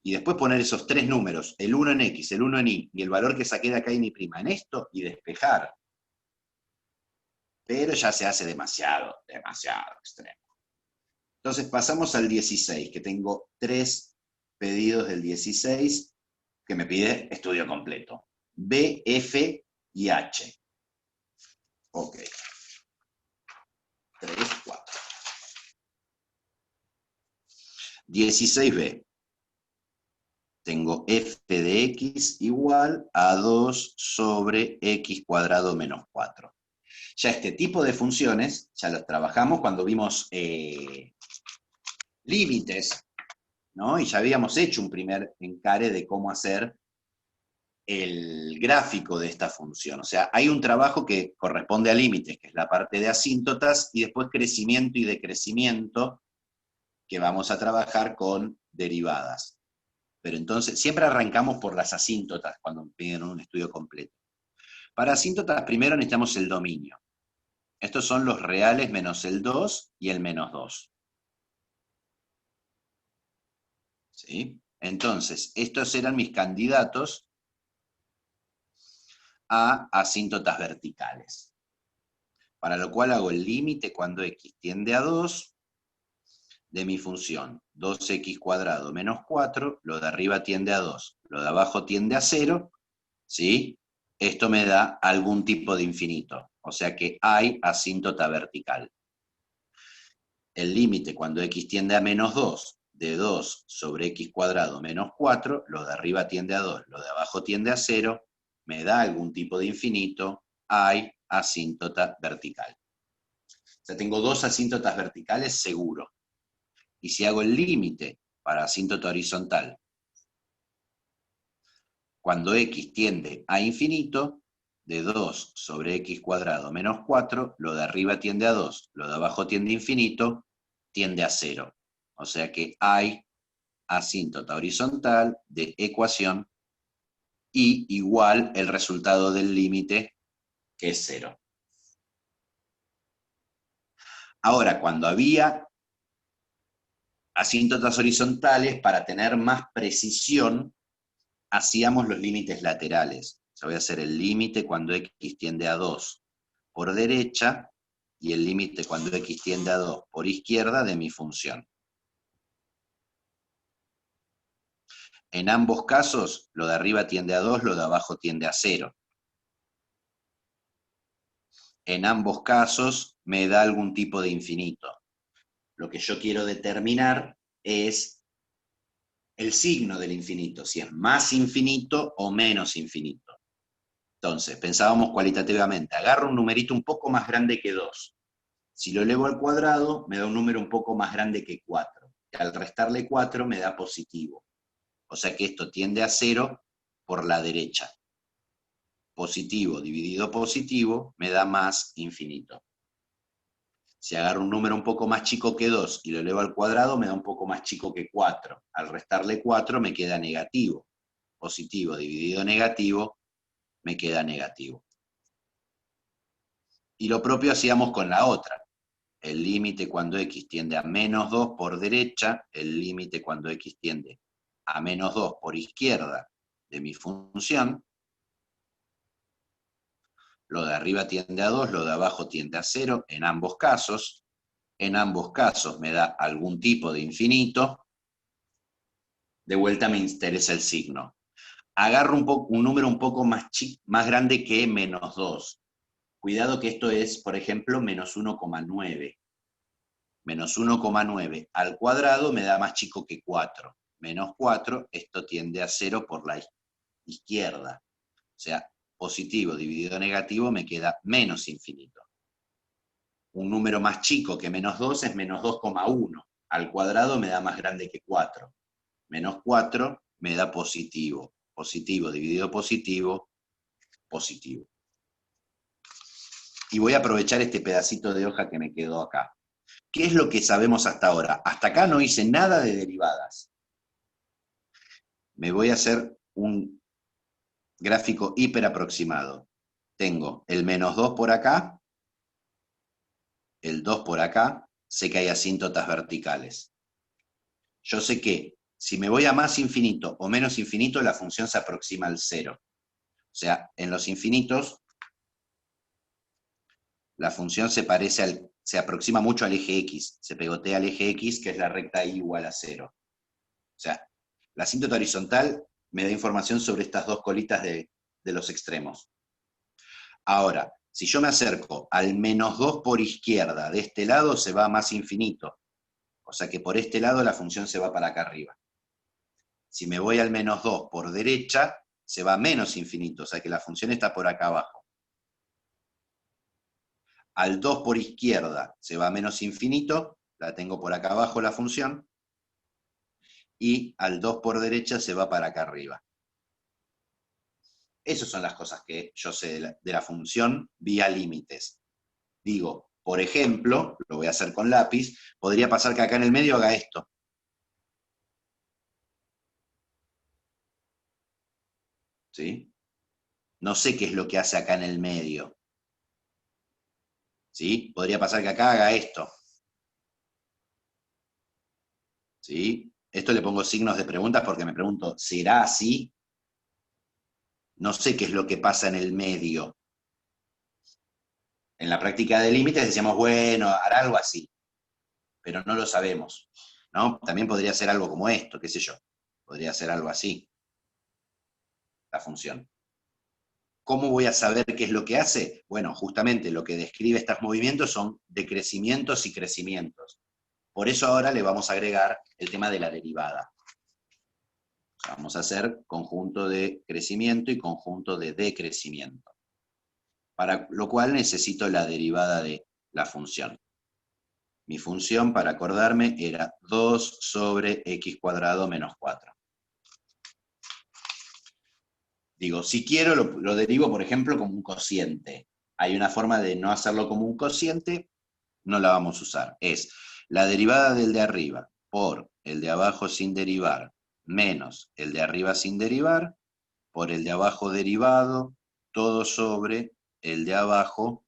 Y después poner esos 3 números, el 1 en x, el 1 en y el valor que saqué de acá en y' en esto, y despejar. Pero ya se hace demasiado extremo. Entonces pasamos al 16, que tengo 3 pedidos del 16, que me pide estudio completo. B, F y H. Ok. 3, 4. 16b. Tengo f de x igual a 2 sobre x cuadrado menos 4. Ya este tipo de funciones, ya los trabajamos cuando vimos límites, ¿no? Y ya habíamos hecho un primer encare de cómo hacer el gráfico de esta función. O sea, hay un trabajo que corresponde a límites, que es la parte de asíntotas, y después crecimiento y decrecimiento, que vamos a trabajar con derivadas. Pero entonces, siempre arrancamos por las asíntotas cuando piden un estudio completo. Para asíntotas, primero necesitamos el dominio. Estos son los reales menos el 2 y el menos 2. ¿Sí? Entonces, estos eran mis candidatos a asíntotas verticales. Para lo cual hago el límite cuando x tiende a 2 de mi función 2x² menos 4, lo de arriba tiende a 2, lo de abajo tiende a 0, ¿sí? Esto me da algún tipo de infinito, o sea que hay asíntota vertical. El límite cuando x tiende a menos 2, de 2 sobre x² menos 4, lo de arriba tiende a 2, lo de abajo tiende a 0, me da algún tipo de infinito, hay asíntota vertical. O sea, tengo dos asíntotas verticales seguro. Y si hago el límite para asíntota horizontal, cuando x tiende a infinito, de 2 sobre x² menos 4, lo de arriba tiende a 2, lo de abajo tiende a infinito, tiende a 0. O sea que hay asíntota horizontal de ecuación y igual el resultado del límite, que es 0. Ahora, cuando había asíntotas horizontales, para tener más precisión, hacíamos los límites laterales. Yo voy a hacer el límite cuando x tiende a 2 por derecha y el límite cuando x tiende a 2 por izquierda de mi función. En ambos casos, lo de arriba tiende a 2, lo de abajo tiende a 0. En ambos casos me da algún tipo de infinito. Lo que yo quiero determinar es el signo del infinito, si es más infinito o menos infinito. Entonces, pensábamos cualitativamente, agarro un numerito un poco más grande que 2. Si lo elevo al cuadrado, me da un número un poco más grande que 4. Y al restarle 4 me da positivo. O sea que esto tiende a 0 por la derecha. Positivo dividido positivo me da más infinito. Si agarro un número un poco más chico que 2 y lo elevo al cuadrado, me da un poco más chico que 4. Al restarle 4 me queda negativo. Positivo dividido negativo me queda negativo. Y lo propio hacíamos con la otra. El límite cuando x tiende a menos 2 por derecha, el límite cuando x tiende a menos 2 por izquierda de mi función. Lo de arriba tiende a 2, lo de abajo tiende a 0, en ambos casos. En ambos casos me da algún tipo de infinito. De vuelta me interesa el signo. Agarro un número un poco más grande que menos 2. Cuidado que esto es, por ejemplo, menos 1,9. Menos 1,9 al cuadrado me da más chico que 4. Menos 4, esto tiende a 0 por la izquierda. O sea, positivo dividido negativo me queda menos infinito. Un número más chico que menos 2 es menos 2,1. Al cuadrado me da más grande que 4. Menos 4 me da positivo. Positivo dividido positivo, positivo. Y voy a aprovechar este pedacito de hoja que me quedó acá. ¿Qué es lo que sabemos hasta ahora? Hasta acá no hice nada de derivadas. Me voy a hacer un gráfico hiperaproximado. Tengo el menos 2 por acá, el 2 por acá, sé que hay asíntotas verticales. Yo sé que si me voy a más infinito o menos infinito, la función se aproxima al 0. O sea, en los infinitos, la función se aproxima mucho al eje X, se pegotea al eje X, que es la recta y igual a 0. O sea, la asíntota horizontal me da información sobre estas dos colitas de los extremos. Ahora, si yo me acerco al menos 2 por izquierda, de este lado se va a más infinito. O sea que por este lado la función se va para acá arriba. Si me voy al menos 2 por derecha, se va a menos infinito. O sea que la función está por acá abajo. Al 2 por izquierda se va a menos infinito, la tengo por acá abajo la función. Y al 2 por derecha se va para acá arriba. Esas son las cosas que yo sé de la función vía límites. Digo, por ejemplo, lo voy a hacer con lápiz, podría pasar que acá en el medio haga esto. ¿Sí? No sé qué es lo que hace acá en el medio. ¿Sí? Podría pasar que acá haga esto. ¿Sí? Esto le pongo signos de preguntas porque me pregunto, ¿será así? No sé qué es lo que pasa en el medio. En la práctica de límites decíamos, bueno, hará algo así, pero no lo sabemos, ¿no? También podría ser algo como esto, qué sé yo. Podría ser algo así, la función. ¿Cómo voy a saber qué es lo que hace? Bueno, justamente lo que describe estos movimientos son decrecimientos y crecimientos. Por eso ahora le vamos a agregar el tema de la derivada. O sea, vamos a hacer conjunto de crecimiento y conjunto de decrecimiento. Para lo cual necesito la derivada de la función. Mi función, para acordarme, era 2 sobre x cuadrado menos 4. Digo, si quiero, lo derivo, por ejemplo, como un cociente. Hay una forma de no hacerlo como un cociente, no la vamos a usar. Es la derivada del de arriba por el de abajo sin derivar, menos el de arriba sin derivar, por el de abajo derivado, todo sobre el de abajo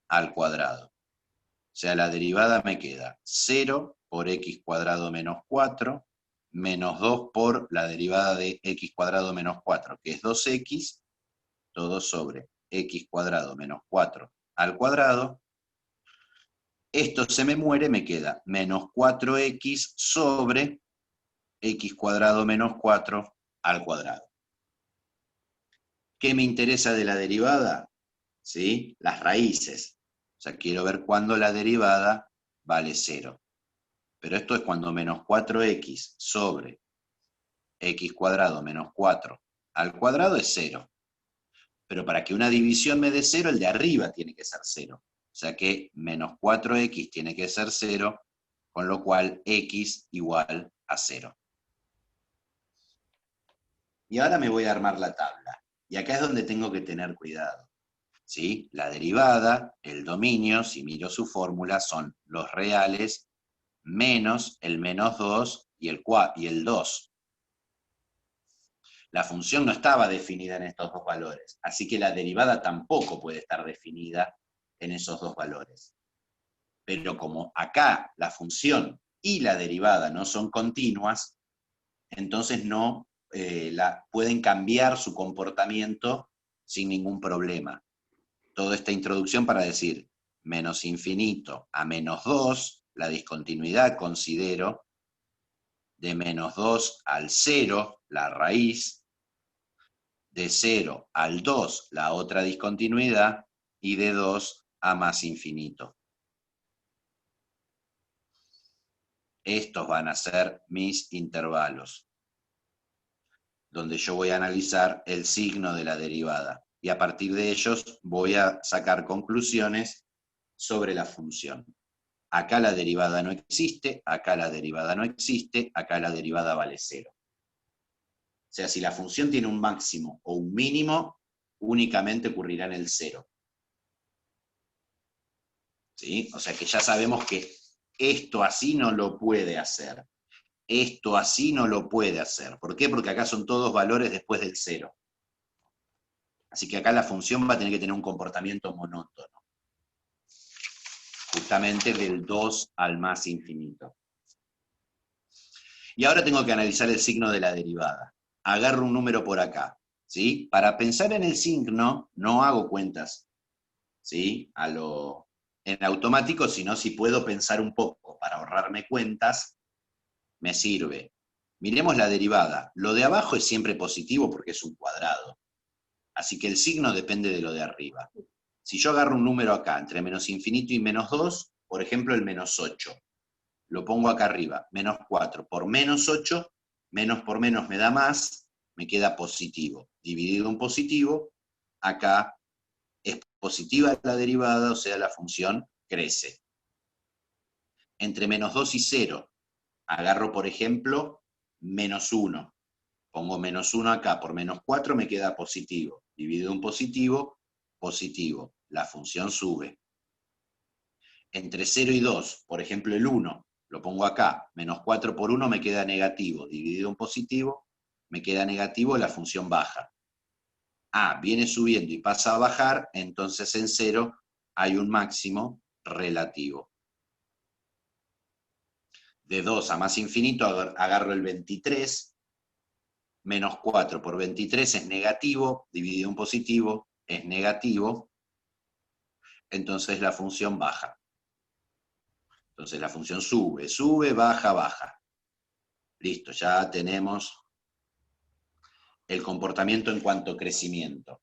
al cuadrado. O sea, la derivada me queda 0 por x cuadrado menos 4, menos 2 por la derivada de x cuadrado menos 4, que es 2x, todo sobre x cuadrado menos 4 al cuadrado. Esto se me muere, me queda menos 4x sobre x cuadrado menos 4 al cuadrado. ¿Qué me interesa de la derivada? ¿Sí? Las raíces. O sea, quiero ver cuándo la derivada vale 0. Pero esto es cuando menos 4x sobre x cuadrado menos 4 al cuadrado es 0. Pero para que una división me dé 0, el de arriba tiene que ser 0. O sea que menos 4x tiene que ser 0, con lo cual x igual a 0. Y ahora me voy a armar la tabla. Y acá es donde tengo que tener cuidado. ¿Sí? La derivada, el dominio, si miro su fórmula, son los reales menos el menos 2 y el 2. La función no estaba definida en estos dos valores, así que la derivada tampoco puede estar definida en esos dos valores. Pero como acá la función y la derivada no son continuas, entonces no pueden cambiar su comportamiento sin ningún problema. Toda esta introducción para decir menos infinito a menos 2, la discontinuidad considero, de menos 2 al 0, la raíz, de 0 al 2, la otra discontinuidad, y de 2 a más infinito. Estos van a ser mis intervalos, donde yo voy a analizar el signo de la derivada, y a partir de ellos voy a sacar conclusiones sobre la función. Acá la derivada no existe, acá la derivada no existe, acá la derivada vale 0. O sea, si la función tiene un máximo o un mínimo, únicamente ocurrirá en el 0. ¿Sí? O sea que ya sabemos que esto así no lo puede hacer. Esto así no lo puede hacer. ¿Por qué? Porque acá son todos valores después del 0. Así que acá la función va a tener que tener un comportamiento monótono. Justamente del 2 al más infinito. Y ahora tengo que analizar el signo de la derivada. Agarro un número por acá. ¿Sí? Para pensar en el signo, no hago cuentas, ¿sí? En automático, sino si puedo pensar un poco para ahorrarme cuentas, me sirve. Miremos la derivada. Lo de abajo es siempre positivo porque es un cuadrado. Así que el signo depende de lo de arriba. Si yo agarro un número acá, entre menos infinito y menos 2, por ejemplo el menos 8, lo pongo acá arriba, menos 4 por menos 8, menos por menos me da más, me queda positivo. Dividido en positivo, acá es positiva la derivada, o sea, la función crece. Entre menos 2 y 0, agarro, por ejemplo, menos 1. Pongo menos 1 acá, por menos 4 me queda positivo. Dividido en positivo, positivo. La función sube. Entre 0 y 2, por ejemplo el 1, lo pongo acá, menos 4 por 1 me queda negativo. Dividido en positivo, me queda negativo, la función baja. Viene subiendo y pasa a bajar, entonces en 0 hay un máximo relativo. de 2 a más infinito, agarro el 23, menos 4 por 23 es negativo, dividido en positivo, es negativo, entonces la función baja. Entonces la función sube, sube, baja, baja. Listo, ya tenemos el comportamiento en cuanto a crecimiento.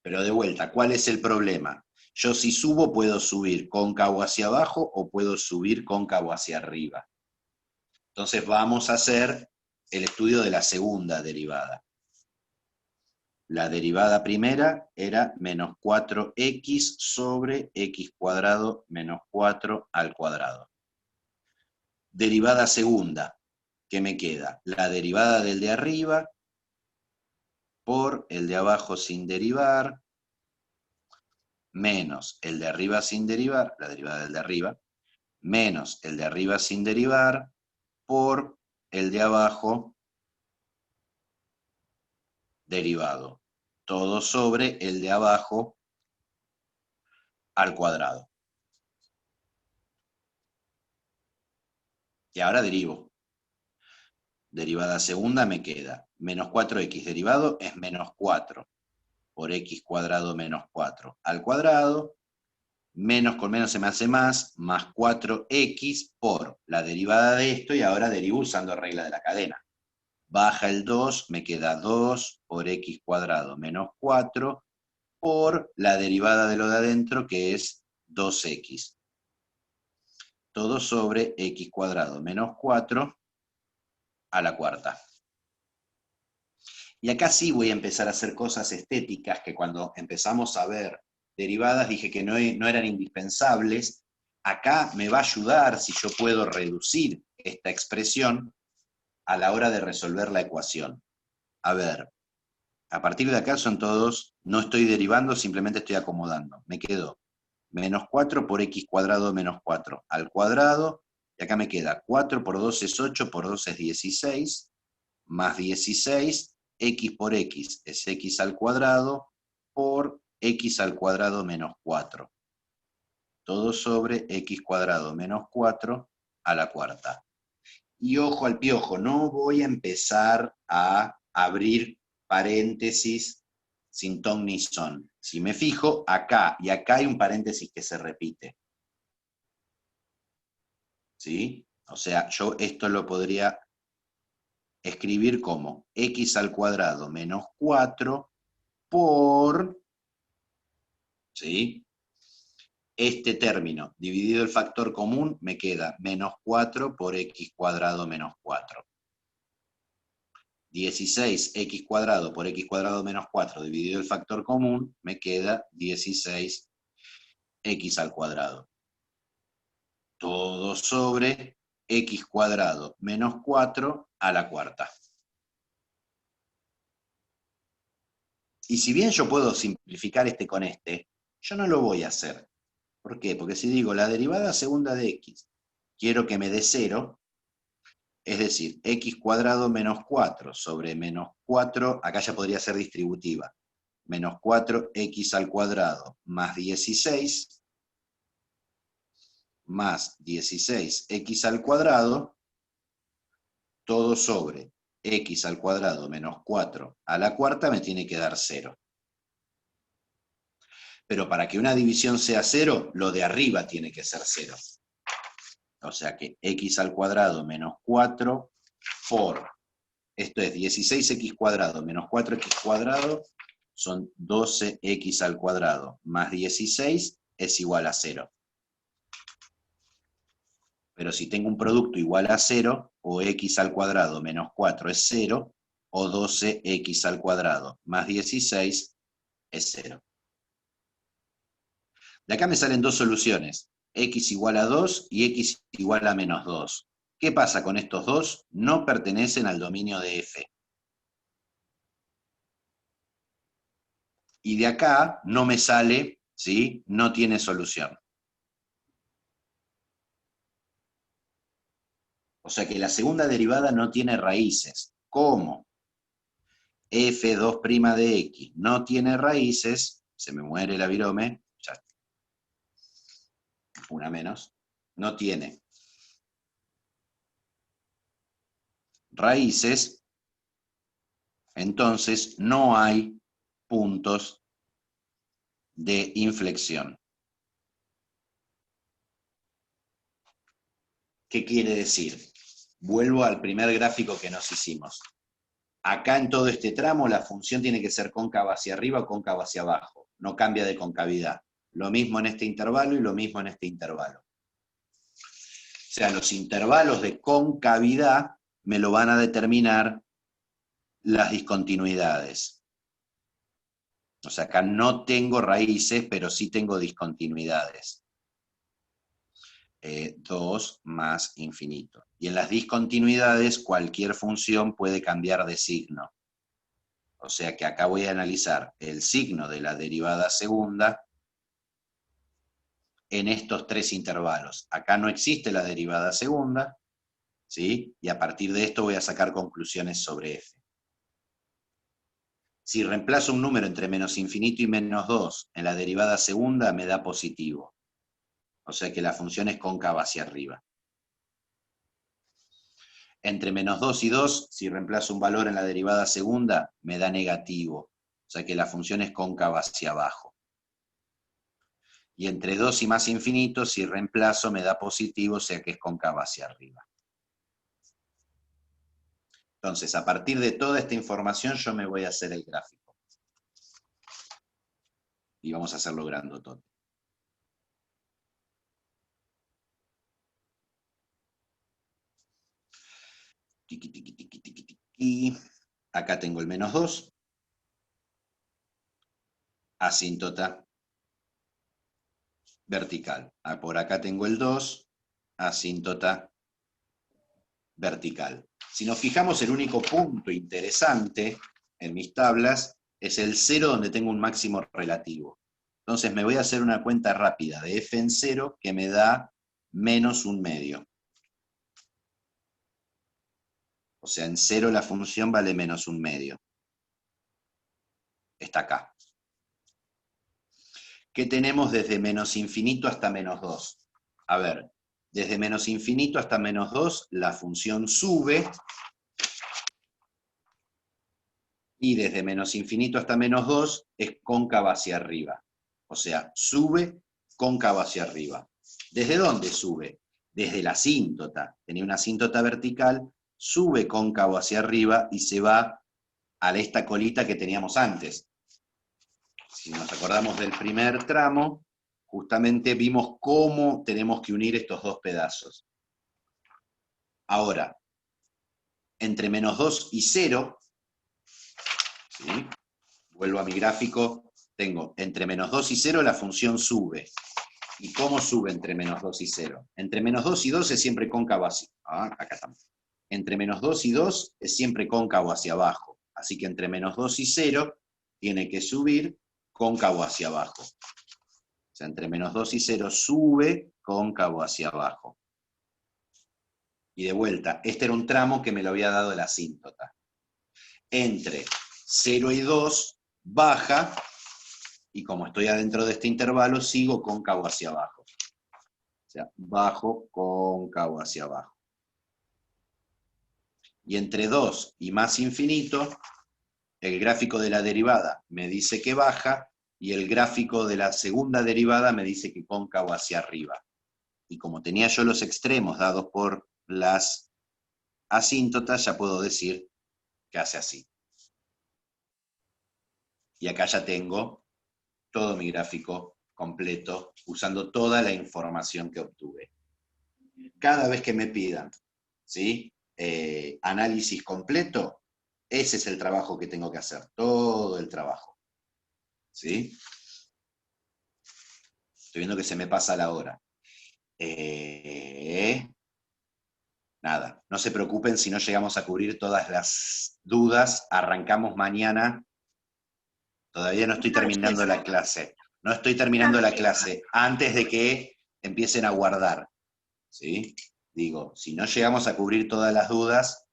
Pero de vuelta, ¿cuál es el problema? Yo si subo puedo subir cóncavo hacia abajo o puedo subir cóncavo hacia arriba. Entonces vamos a hacer el estudio de la segunda derivada. La derivada primera era menos 4x sobre x cuadrado menos 4 al cuadrado. Derivada segunda, ¿qué me queda? La derivada del de arriba por el de abajo sin derivar, menos el de arriba sin derivar, la derivada del de arriba, menos el de arriba sin derivar, por el de abajo derivado. Todo sobre el de abajo al cuadrado. Y ahora derivo. Derivada segunda me queda menos 4x derivado es menos 4 por x cuadrado menos 4 al cuadrado, menos con menos se me hace más 4x por la derivada de esto, y ahora derivo usando regla de la cadena. Baja el 2, me queda 2 por x cuadrado menos 4 por la derivada de lo de adentro, que es 2x. Todo sobre x cuadrado menos 4 a la cuarta. Y acá sí voy a empezar a hacer cosas estéticas que cuando empezamos a ver derivadas dije que no eran indispensables. Acá me va a ayudar si yo puedo reducir esta expresión a la hora de resolver la ecuación. A ver, a partir de acá son todos, no estoy derivando, simplemente estoy acomodando. Me quedó menos 4 por x cuadrado menos 4 al cuadrado, y acá me queda 4 por 2 es 8, por 2 es 16, más 16, x por x es x al cuadrado, por x al cuadrado menos 4. Todo sobre x cuadrado menos 4 a la cuarta. Y ojo al piojo, no voy a empezar a abrir paréntesis sin ton ni son. Si me fijo, acá y acá hay un paréntesis que se repite. ¿Sí? O sea, yo esto lo podría escribir como x al cuadrado menos 4 por, ¿sí? Este término, dividido el factor común, me queda menos 4 por x cuadrado menos 4. 16x cuadrado por x cuadrado menos 4 dividido el factor común, me queda 16x al cuadrado. Todo sobre x cuadrado menos 4 a la cuarta. Y si bien yo puedo simplificar este con este, yo no lo voy a hacer. ¿Por qué? Porque si digo la derivada segunda de x, quiero que me dé 0, es decir, x cuadrado menos 4 sobre menos 4, acá ya podría ser distributiva, menos 4x al cuadrado más 16, más 16x al cuadrado, todo sobre x al cuadrado menos 4 a la cuarta me tiene que dar 0. Pero para que una división sea 0, lo de arriba tiene que ser 0. O sea que x al cuadrado menos 4 por, esto es 16x cuadrado menos 4x cuadrado, son 12x al cuadrado más 16 es igual a 0. Pero si tengo un producto igual a 0, o x al cuadrado menos 4 es 0, o 12x al cuadrado más 16 es 0. De acá me salen dos soluciones, x igual a 2 y x igual a menos 2. ¿Qué pasa con estos dos? No pertenecen al dominio de f. Y de acá no me sale, ¿sí? No tiene solución. O sea que la segunda derivada no tiene raíces. ¿Cómo? f2' de x no tiene raíces, se me muere la virome, ya, una menos, no tiene raíces, entonces no hay puntos de inflexión. ¿Qué quiere decir? Vuelvo al primer gráfico que nos hicimos. Acá en todo este tramo la función tiene que ser cóncava hacia arriba o cóncava hacia abajo. No cambia de concavidad. Lo mismo en este intervalo y lo mismo en este intervalo. O sea, los intervalos de concavidad me lo van a determinar las discontinuidades. O sea, acá no tengo raíces, pero sí tengo discontinuidades. 2 más infinito. Y en las discontinuidades cualquier función puede cambiar de signo. O sea que acá voy a analizar el signo de la derivada segunda en estos tres intervalos. Acá no existe la derivada segunda, ¿sí? Y a partir de esto voy a sacar conclusiones sobre f. Si reemplazo un número entre menos infinito y menos 2 en la derivada segunda, me da positivo. O sea que la función es cóncava hacia arriba. Entre menos 2 y 2, si reemplazo un valor en la derivada segunda, me da negativo. O sea que la función es cóncava hacia abajo. Y entre 2 y más infinito, si reemplazo, me da positivo, o sea que es cóncava hacia arriba. Entonces, a partir de toda esta información, yo me voy a hacer el gráfico. Y vamos a hacerlo grandotote. Tiqui, tiqui, tiqui, tiqui, tiqui. Acá tengo el menos 2. Asíntota vertical. Por acá tengo el 2. Asíntota vertical. Si nos fijamos, el único punto interesante en mis tablas es el 0 donde tengo un máximo relativo. Entonces me voy a hacer una cuenta rápida de f en 0 que me da menos un medio. O sea, en 0 la función vale menos un medio. Está acá. ¿Qué tenemos desde menos infinito hasta menos 2? A ver, desde menos infinito hasta menos 2 la función sube. Y desde menos infinito hasta menos 2 es cóncava hacia arriba. O sea, sube cóncava hacia arriba. ¿Desde dónde sube? Desde la asíntota. Tenía una asíntota vertical, sube cóncavo hacia arriba y se va a esta colita que teníamos antes. Si nos acordamos del primer tramo, justamente vimos cómo tenemos que unir estos dos pedazos. Ahora, entre menos 2 y 0, ¿sí? Vuelvo a mi gráfico, tengo entre menos 2 y 0 la función sube. ¿Y cómo sube entre menos 2 y 0? Entre menos 2 y 2 es siempre cóncavo hacia... acá estamos. Entre menos 2 y 2 es siempre cóncavo hacia abajo. Así que entre menos 2 y 0 tiene que subir cóncavo hacia abajo. O sea, entre menos 2 y 0 sube cóncavo hacia abajo. Y de vuelta, este era un tramo que me lo había dado la asíntota. Entre 0 y 2 baja, y como estoy adentro de este intervalo, sigo cóncavo hacia abajo. O sea, bajo, cóncavo hacia abajo. Y entre 2 y más infinito, el gráfico de la derivada me dice que baja, y el gráfico de la segunda derivada me dice que cóncavo hacia arriba. Y como tenía yo los extremos dados por las asíntotas, ya puedo decir que hace así. Y acá ya tengo todo mi gráfico completo, usando toda la información que obtuve. Cada vez que me pidan, ¿sí? Análisis completo, ese es el trabajo que tengo que hacer, todo el trabajo. ¿Sí? Estoy viendo que se me pasa la hora. Nada, no se preocupen si no llegamos a cubrir todas las dudas, arrancamos mañana. Todavía no estoy terminando la clase. No estoy terminando la clase antes de que empiecen a guardar. ¿Sí? Digo, si no llegamos a cubrir todas las dudas,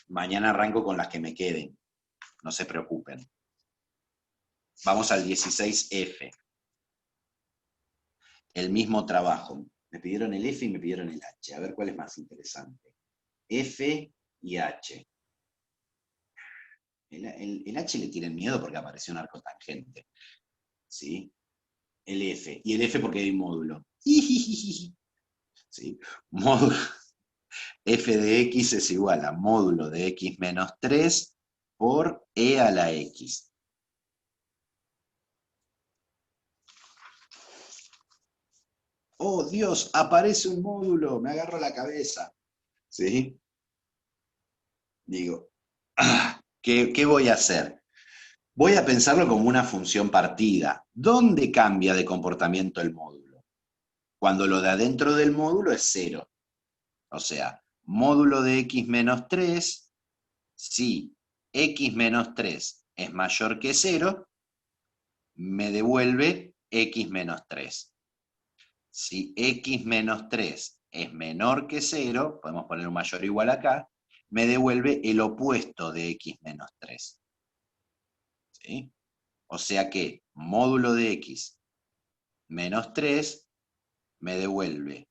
mañana arranco con las que me queden. No se preocupen. Vamos al 16F. El mismo trabajo. Me pidieron el F y me pidieron el H. A ver cuál es más interesante. F y h. El h le tienen miedo porque apareció un arco tangente. ¿Sí? El f. Y el f porque hay un módulo. ¿Sí? Módulo f de x es igual a módulo de x menos 3 por e a la x. Oh, Dios, aparece un módulo, me agarro la cabeza. ¿Sí? Digo, ¿qué voy a hacer? Voy a pensarlo como una función partida. ¿Dónde cambia de comportamiento el módulo? Cuando lo de adentro del módulo es 0. O sea, módulo de x menos 3, si x menos 3 es mayor que 0, me devuelve x menos 3. Si x menos 3 es menor que 0, podemos poner un mayor o igual acá, me devuelve el opuesto de x menos 3. ¿Sí? O sea que módulo de x menos 3 me devuelve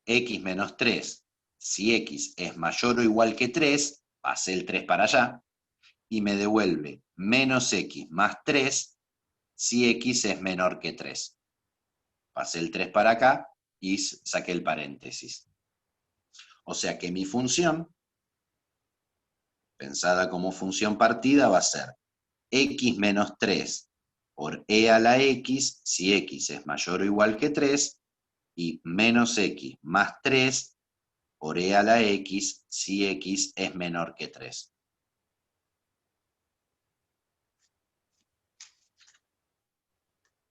x menos 3. Si x es mayor o igual que 3, pasé el 3 para allá, y me devuelve menos x más 3 si x es menor que 3. Pasé el 3 para acá y saqué el paréntesis. O sea que mi función, pensada como función partida, va a ser x menos 3 por e a la x si x es mayor o igual que 3, y menos x más 3 por e a la x si x es menor que 3.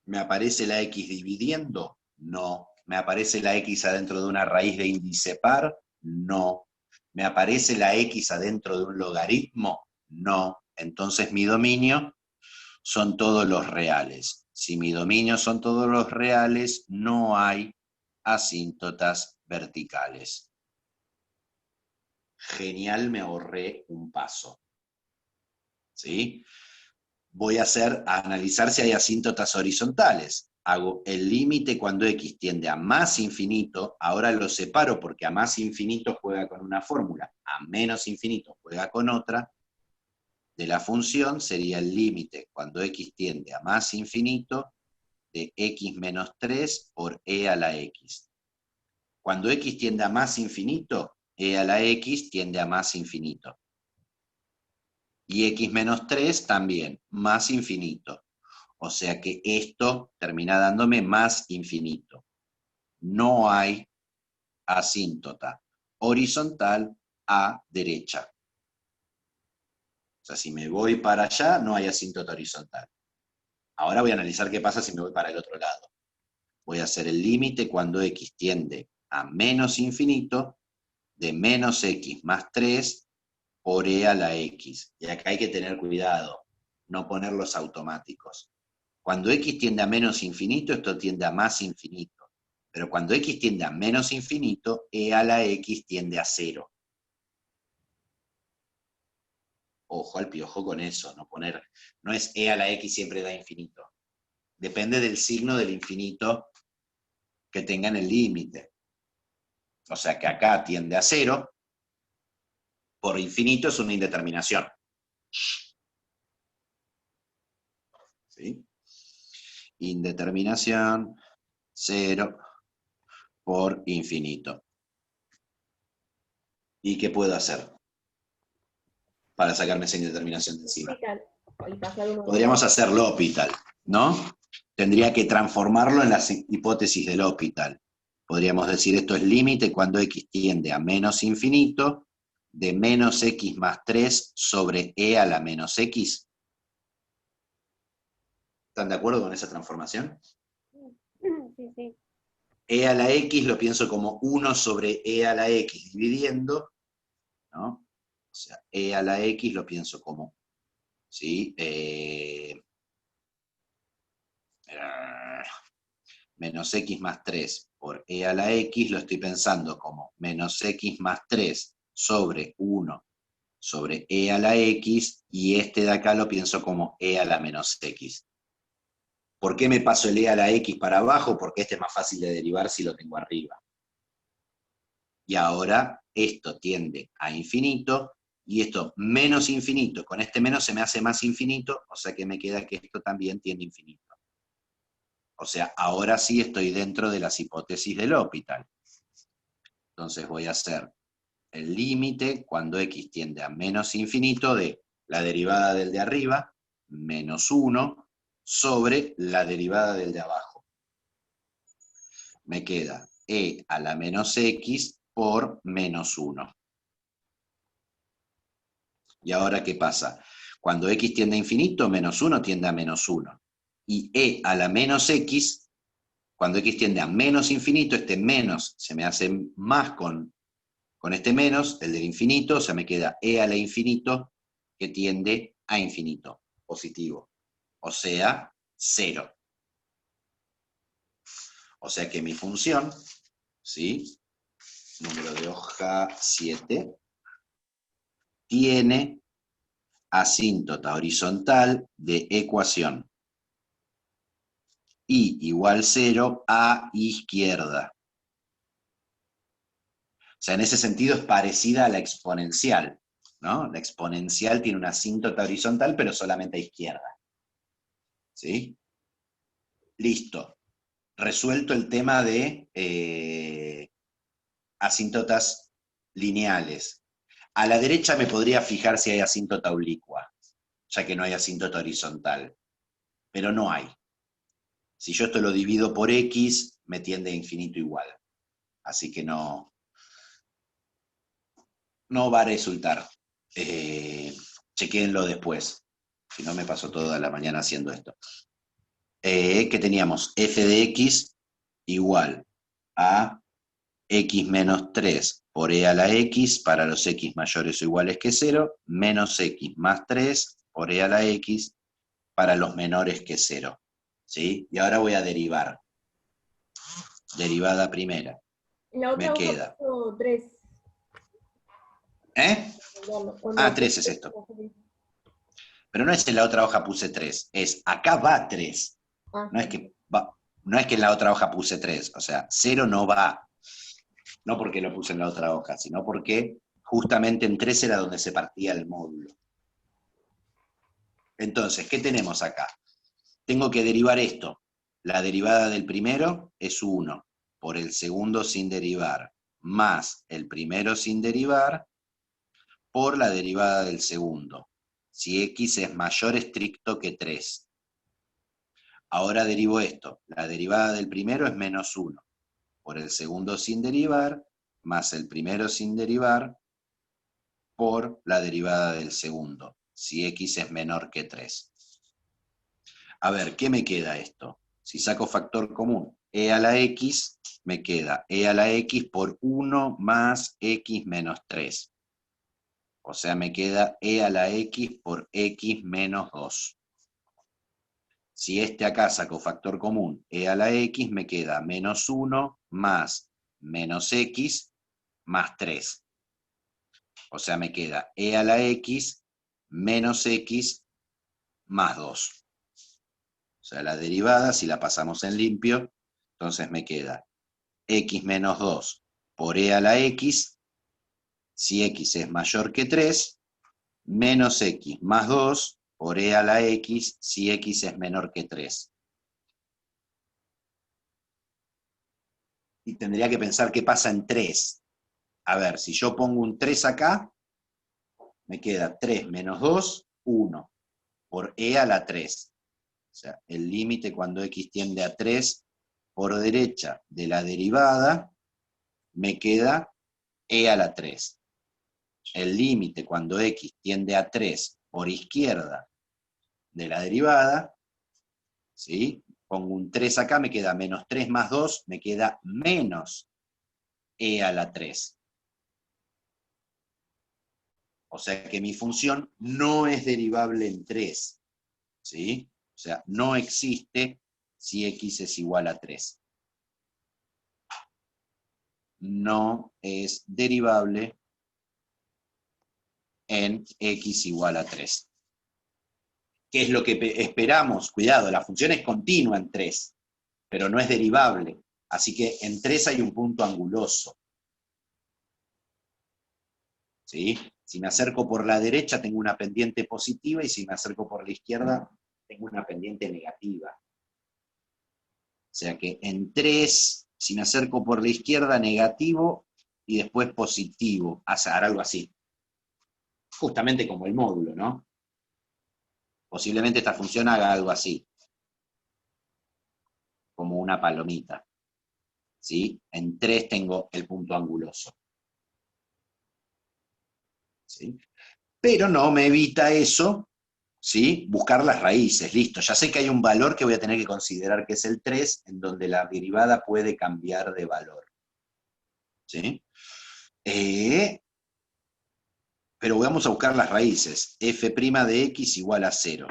¿Me aparece la x dividiendo? No. ¿Me aparece la x adentro de una raíz de índice par? No. ¿Me aparece la x adentro de un logaritmo? No. Entonces mi dominio son todos los reales. Si mi dominio son todos los reales, no hay asíntotas verticales. Genial, me ahorré un paso. ¿Sí? Voy a analizar si hay asíntotas horizontales. Hago el límite cuando x tiende a más infinito, ahora lo separo porque a más infinito juega con una fórmula, a menos infinito juega con otra, de la función sería el límite cuando x tiende a más infinito de x menos 3 por e a la x. Cuando x tiende a más infinito, e a la x tiende a más infinito. Y x menos 3 también, más infinito. O sea que esto termina dándome más infinito. No hay asíntota horizontal a derecha. O sea, si me voy para allá, no hay asíntota horizontal. Ahora voy a analizar qué pasa si me voy para el otro lado. Voy a hacer el límite cuando x tiende a menos infinito de menos x más 3 por e a la x. Y acá hay que tener cuidado, no ponerlos automáticos. Cuando x tiende a menos infinito, esto tiende a más infinito. Pero cuando x tiende a menos infinito, e a la x tiende a 0. Ojo al piojo con eso, no es e a la x siempre da infinito. Depende del signo del infinito que tenga en el límite. O sea que acá tiende a 0, por infinito es una indeterminación. ¿Sí? Indeterminación, 0 por infinito. ¿Y qué puedo hacer para sacarme esa indeterminación de encima? Podríamos hacer L'Hopital, ¿no? Tendría que transformarlo en las hipótesis de L'Hopital. Podríamos decir esto es límite cuando x tiende a menos infinito de menos x más 3 sobre e a la menos x. ¿Están de acuerdo con esa transformación? Sí, sí. E a la x lo pienso como 1 sobre e a la x dividiendo, ¿no? O sea, e a la x lo pienso como, ¿sí? Menos x más 3 por e a la x lo estoy pensando como menos x más 3 sobre 1 sobre e a la x, y este de acá lo pienso como e a la menos x. ¿Por qué me paso el e a la x para abajo? Porque este es más fácil de derivar si lo tengo arriba. Y ahora esto tiende a infinito, Y esto menos infinito, con este menos se me hace más infinito, o sea que me queda que esto también tiende a infinito. O sea, ahora sí estoy dentro de las hipótesis del L'Hopital. Entonces voy a hacer el límite cuando x tiende a menos infinito de la derivada del de arriba, menos 1, sobre la derivada del de abajo. Me queda e a la menos x por menos 1. ¿Y ahora qué pasa? Cuando x tiende a infinito, menos 1 tiende a menos 1. Y e a la menos x, cuando x tiende a menos infinito, este menos se me hace más con este menos, el del infinito, o sea, me queda e a la infinito que tiende a infinito, positivo. O sea, 0. O sea que mi función, ¿sí? Número de hoja 7, tiene asíntota horizontal de ecuación y igual 0 a izquierda. O sea, en ese sentido es parecida a la exponencial, ¿no? La exponencial tiene una asíntota horizontal, pero solamente a izquierda. ¿Sí? Listo. Resuelto el tema de asíntotas lineales. A la derecha me podría fijar si hay asíntota oblicua, ya que no hay asíntota horizontal, pero no hay. Si yo esto lo divido por x, me tiende a infinito igual. Así que no va a resultar. Chequéenlo después, si no me paso toda la mañana haciendo esto. Que teníamos f de x igual a x menos 3 por e a la x para los x mayores o iguales que 0, menos x más 3 por e a la x para los menores que 0. ¿Sí? Y ahora voy a derivar. Derivada primera. La otra Me hoja queda. puso 3. ¿Eh? Ah, 3 es esto. Pero no es en la otra hoja puse 3, es acá va 3. Ah. No es que en la otra hoja puse 3, o sea, 0 no va. No porque lo puse en la otra hoja, sino porque justamente en 3 era donde se partía el módulo. Entonces, ¿qué tenemos acá? Tengo que derivar esto. La derivada del primero es 1, por el segundo sin derivar, más el primero sin derivar, por la derivada del segundo, si x es mayor estricto que 3. Ahora derivo esto. La derivada del primero es menos 1, por el segundo sin derivar, más el primero sin derivar, por la derivada del segundo, si x es menor que 3. A ver, ¿qué me queda esto? Si saco factor común, e a la x, me queda e a la x por 1 más x menos 3. O sea, me queda e a la x por x menos 2. Si acá saco factor común, e a la x, me queda menos 1 más menos x más 3. O sea, me queda e a la x menos x más 2. O sea, la derivada, si la pasamos en limpio, entonces me queda x menos 2 por e a la x, si x es mayor que 3, menos x más 2 por e a la x, si x es menor que 3. Y tendría que pensar qué pasa en 3. A ver, si yo pongo un 3 acá, me queda 3 menos 2, 1, por e a la 3. O sea, el límite cuando x tiende a 3 por derecha de la derivada, me queda e a la 3. El límite cuando x tiende a 3 por izquierda de la derivada, ¿sí? Pongo un 3 acá, me queda menos 3 más 2, me queda menos e a la 3. O sea que mi función no es derivable en 3, ¿sí? O sea, no existe si x es igual a 3. No es derivable en x igual a 3. ¿Qué es lo que esperamos? Cuidado, la función es continua en 3, pero no es derivable. Así que en 3 hay un punto anguloso. ¿Sí? Si me acerco por la derecha tengo una pendiente positiva y si me acerco por la izquierda tengo una pendiente negativa. O sea que en 3, si me acerco por la izquierda, negativo y después positivo. Hará algo así. Justamente como el módulo, ¿no? Posiblemente esta función haga algo así. Como una palomita. ¿Sí? En 3 tengo el punto anguloso. ¿Sí? Pero no me evita eso, ¿sí? Buscar las raíces, listo. Ya sé que hay un valor que voy a tener que considerar que es el 3, en donde la derivada puede cambiar de valor. ¿Sí? Pero vamos a buscar las raíces. F' de x igual a 0.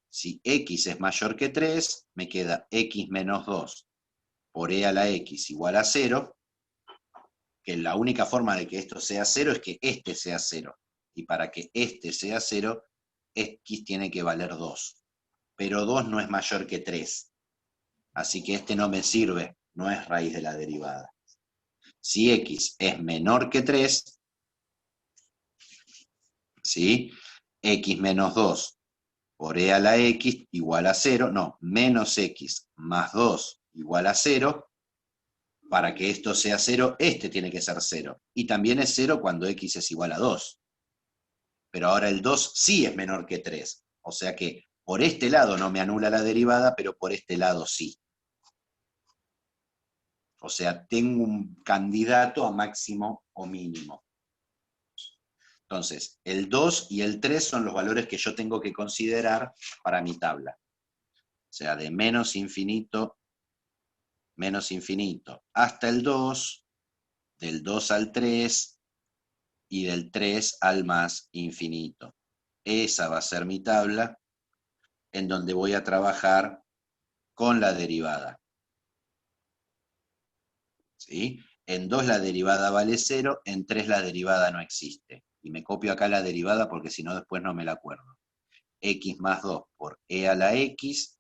Si x es mayor que 3, me queda x menos 2 por e a la x igual a 0, que la única forma de que esto sea 0 es que este sea 0. Y para que este sea 0, x tiene que valer 2. Pero 2 no es mayor que 3. Así que este no me sirve, no es raíz de la derivada. Si x es menor que 3, ¿sí? X menos 2 por e a la x igual a 0, no, menos x más 2 igual a 0, para que esto sea 0, este tiene que ser 0. Y también es 0 cuando x es igual a 2. Pero ahora el 2 sí es menor que 3. O sea que por este lado no me anula la derivada, pero por este lado sí. O sea, tengo un candidato a máximo o mínimo. Entonces, el 2 y el 3 son los valores que yo tengo que considerar para mi tabla. O sea, de menos infinito hasta el 2, del 2 al 3 y del 3 al más infinito. Esa va a ser mi tabla en donde voy a trabajar con la derivada. ¿Sí? En 2 la derivada vale 0, en 3 la derivada no existe. Y me copio acá la derivada porque si no después no me la acuerdo. X más 2 por e a la x,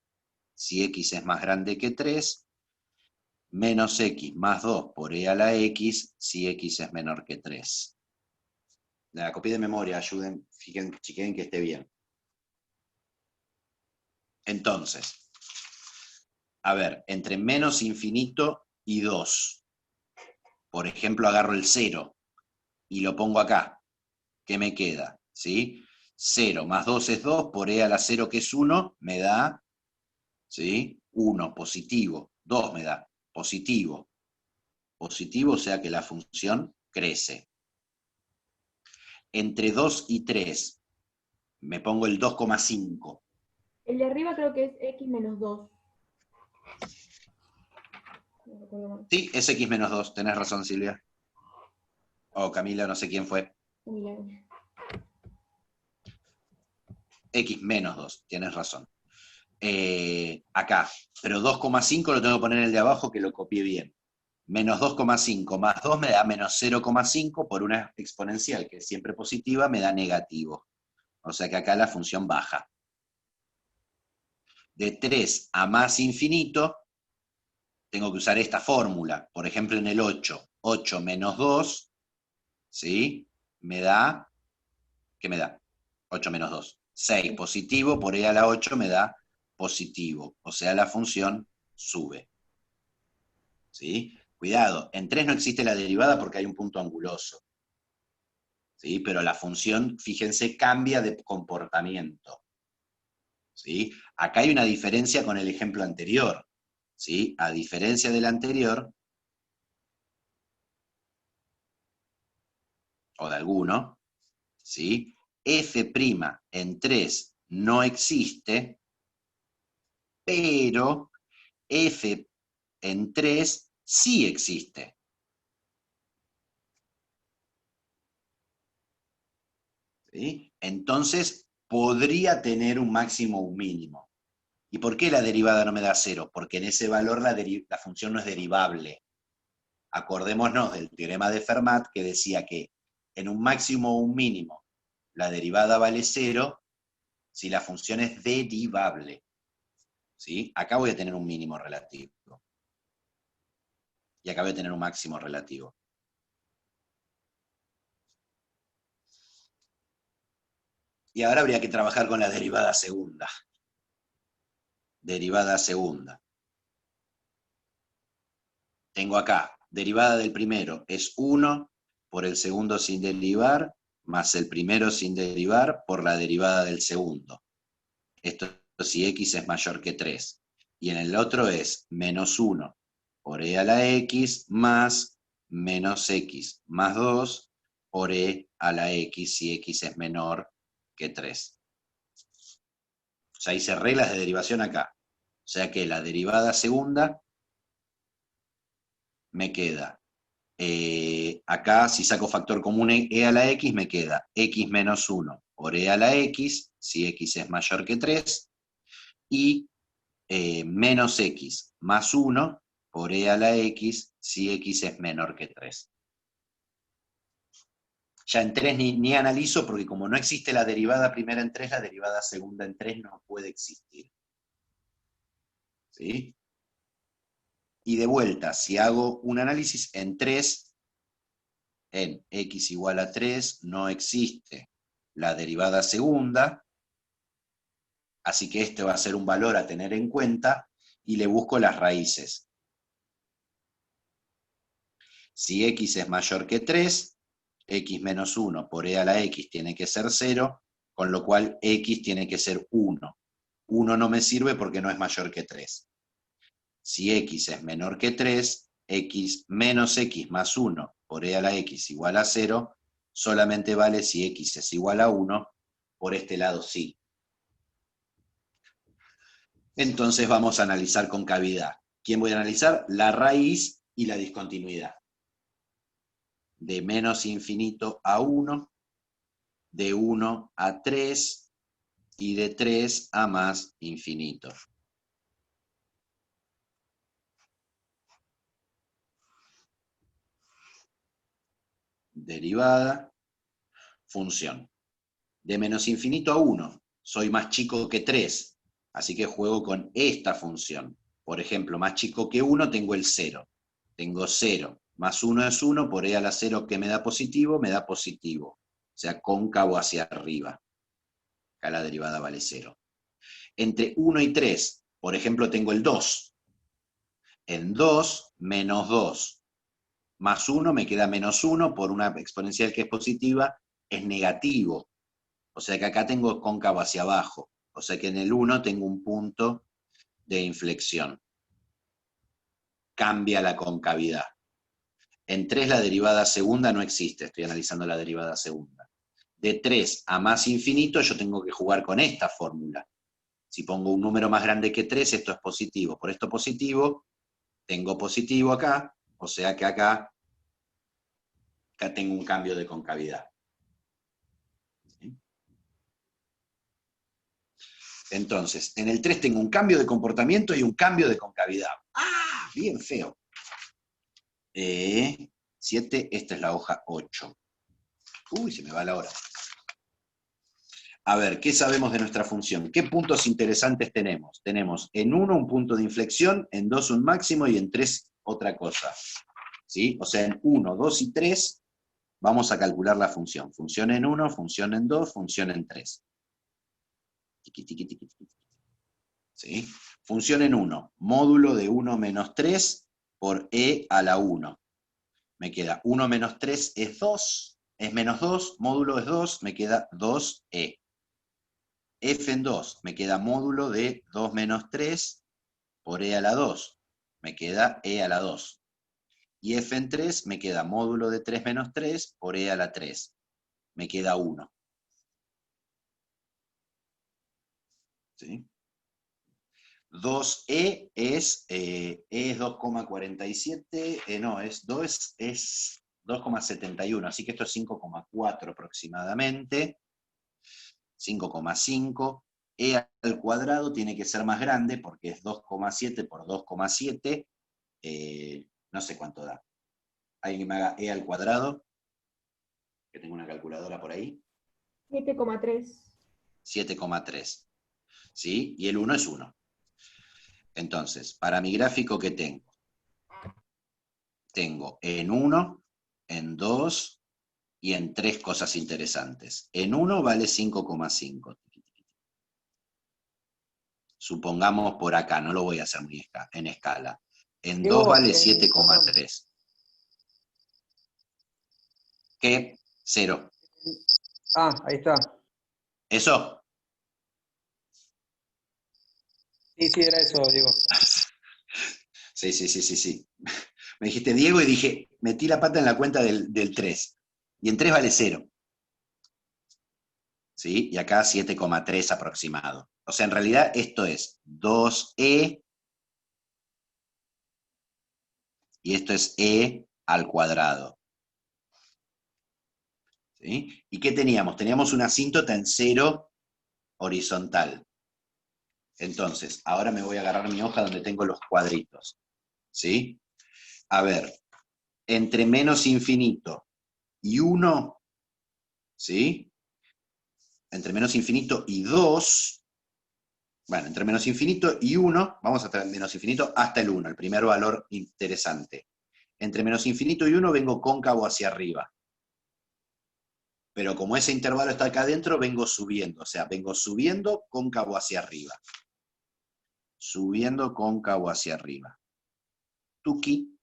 si x es más grande que 3, menos x más 2 por e a la x, si x es menor que 3. La copié de memoria, ayuden, chequen que esté bien. Entonces, a ver, entre menos infinito y 2, por ejemplo, agarro el 0 y lo pongo acá. ¿Qué me queda? ¿Sí? 0 más 2 es 2, por e a la 0 que es 1, me da, ¿sí? 1, positivo. 2 me da, positivo. Positivo, o sea que la función crece. Entre 2 y 3, me pongo el 2,5. El de arriba creo que es x menos 2. No recuerdo mal. Sí, es x menos 2, tenés razón, Silvia. O Camila, no sé quién fue. X menos 2, tienes razón. Acá, pero 2,5 lo tengo que poner en el de abajo que lo copié bien. Menos 2,5 más 2 me da menos 0,5 por una exponencial que es siempre positiva, me da negativo. O sea que acá la función baja. De 3 a más infinito, tengo que usar esta fórmula. Por ejemplo, en el 8, 8 menos 2, ¿sí? Me da, ¿qué me da? 8 menos 2. 6 positivo, por e a la 8 me da positivo. O sea, la función sube. ¿Sí? Cuidado, en 3 no existe la derivada porque hay un punto anguloso. ¿Sí? Pero la función, fíjense, cambia de comportamiento. ¿Sí? Acá hay una diferencia con el ejemplo anterior. ¿Sí? A diferencia del anterior, o de alguno, ¿sí? F' en 3 no existe, pero F en 3 sí existe. ¿Sí? Entonces, podría tener un máximo o un mínimo. ¿Y por qué la derivada no me da 0? Porque en ese valor la función no es derivable. Acordémonos del teorema de Fermat que decía que en un máximo o un mínimo la derivada vale 0 si la función es derivable. ¿Sí? Acá voy a tener un mínimo relativo. Y acá voy a tener un máximo relativo. Y ahora habría que trabajar con la derivada segunda. Derivada segunda. Tengo acá, derivada del primero es 1 por el segundo sin derivar, más el primero sin derivar por la derivada del segundo. Esto si x es mayor que 3. Y en el otro es menos 1 por e a la x más menos x más 2 por e a la x si x es menor que 3. O sea, hice reglas de derivación acá. O sea que la derivada segunda me queda, acá si saco factor común e a la x, me queda x menos 1 por e a la x, si x es mayor que 3, y menos x más 1 por e a la x, si x es menor que 3. Ya en 3 ni analizo, porque como no existe la derivada primera en 3, la derivada segunda en 3 no puede existir. ¿Sí? Y de vuelta, si hago un análisis en 3, en x igual a 3, no existe la derivada segunda, así que este va a ser un valor a tener en cuenta, y le busco las raíces. Si x es mayor que 3, x menos 1 por e a la x tiene que ser 0, con lo cual x tiene que ser 1. 1 no me sirve porque no es mayor que 3. Si x es menor que 3, x menos x más 1 por e a la x igual a 0, solamente vale si x es igual a 1, por este lado sí. Entonces vamos a analizar concavidad. ¿Quién voy a analizar? La raíz y la discontinuidad. De menos infinito a 1, de 1 a 3, y de 3 a más infinito. Derivada, función. De menos infinito a 1, soy más chico que 3, así que juego con esta función. Por ejemplo, más chico que 1 tengo el 0. Tengo 0, más 1 es 1, por e a la 0 que me da positivo, o sea, cóncavo hacia arriba. Acá la derivada vale 0. Entre 1 y 3, por ejemplo, tengo el 2. En 2, menos 2. Más 1 me queda menos 1, por una exponencial que es positiva, es negativo. O sea que acá tengo cóncavo hacia abajo. O sea que en el 1 tengo un punto de inflexión. Cambia la concavidad. En 3 la derivada segunda no existe, estoy analizando la derivada segunda. De 3 a más infinito yo tengo que jugar con esta fórmula. Si pongo un número más grande que 3, esto es positivo. Por esto positivo, tengo positivo acá, o sea que acá tengo un cambio de concavidad. Entonces, en el 3 tengo un cambio de comportamiento y un cambio de concavidad. ¡Ah! Bien feo. 7, esta es la hoja 8. Uy, se me va la hora. A ver, ¿qué sabemos de nuestra función? ¿Qué puntos interesantes tenemos? Tenemos en 1 un punto de inflexión, en 2 un máximo y en 3 otra cosa. ¿Sí? O sea, en 1, 2 y 3 vamos a calcular la función. Función en 1, función en 2, función en 3. Tiqui, tiqui, tiqui, tiqui. ¿Sí? Función en 1, módulo de 1 menos 3 por e a la 1. Me queda 1 menos 3 es 2, es menos 2, módulo es 2, me queda 2e. F en 2, me queda módulo de 2 menos 3 por e a la 2, me queda e a la 2. Y f en 3 me queda módulo de 3 menos 3 por e a la 3, me queda 1. ¿Sí? 2e es 2,47, no, es 2,71, así que esto es 5,4 aproximadamente, 5,5. E al cuadrado tiene que ser más grande porque es 2,7 por 2,7, no sé cuánto da. ¿Alguien que me haga e al cuadrado? Que tengo una calculadora por ahí. 7,3. 7,3. ¿Sí? Y el 1 es 1. Entonces, para mi gráfico, ¿qué tengo? Tengo en 1, en 2, y en 3 cosas interesantes. En 1 vale 5,5. Supongamos por acá, no lo voy a hacer muy en escala. En 2 Diego, vale perdón. 7,3. ¿Qué? 0. Ah, ahí está. ¿Eso? Sí, era eso, Diego. Sí. Me dijiste Diego y dije, metí la pata en la cuenta del 3. Y en 3 vale 0. ¿Sí? Y acá 7,3 aproximado. O sea, en realidad esto es 2e y esto es e al cuadrado. ¿Sí? ¿Y qué teníamos? Teníamos una asíntota en 0 horizontal. Entonces, ahora me voy a agarrar mi hoja donde tengo los cuadritos. ¿Sí? A ver, entre menos infinito y 1, ¿sí? Entre menos infinito y 2, bueno, entre menos infinito y 1, vamos a traer menos infinito hasta el 1, el primer valor interesante. Entre menos infinito y 1 vengo cóncavo hacia arriba. Pero como ese intervalo está acá adentro, vengo subiendo. O sea, vengo subiendo cóncavo hacia arriba. Subiendo cóncavo hacia arriba. Tuki.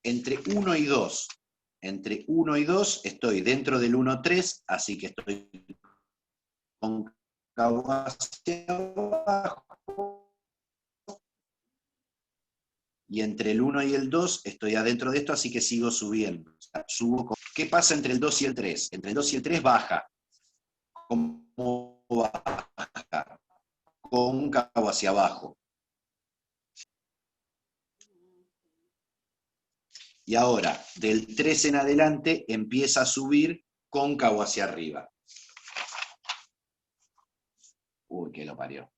Entre 1 y 2. Entre 1 y 2 estoy dentro del 1,3, así que estoy cóncavo hacia abajo. Y entre el 1 y el 2 estoy adentro de esto, así que sigo subiendo. O sea, subo. ¿Qué pasa entre el 2 y el 3? Entre el 2 y el 3 baja. ¿Cómo baja? Cóncavo hacia abajo. Y ahora, del 3 en adelante, empieza a subir cóncavo hacia arriba. Uy, que lo parió.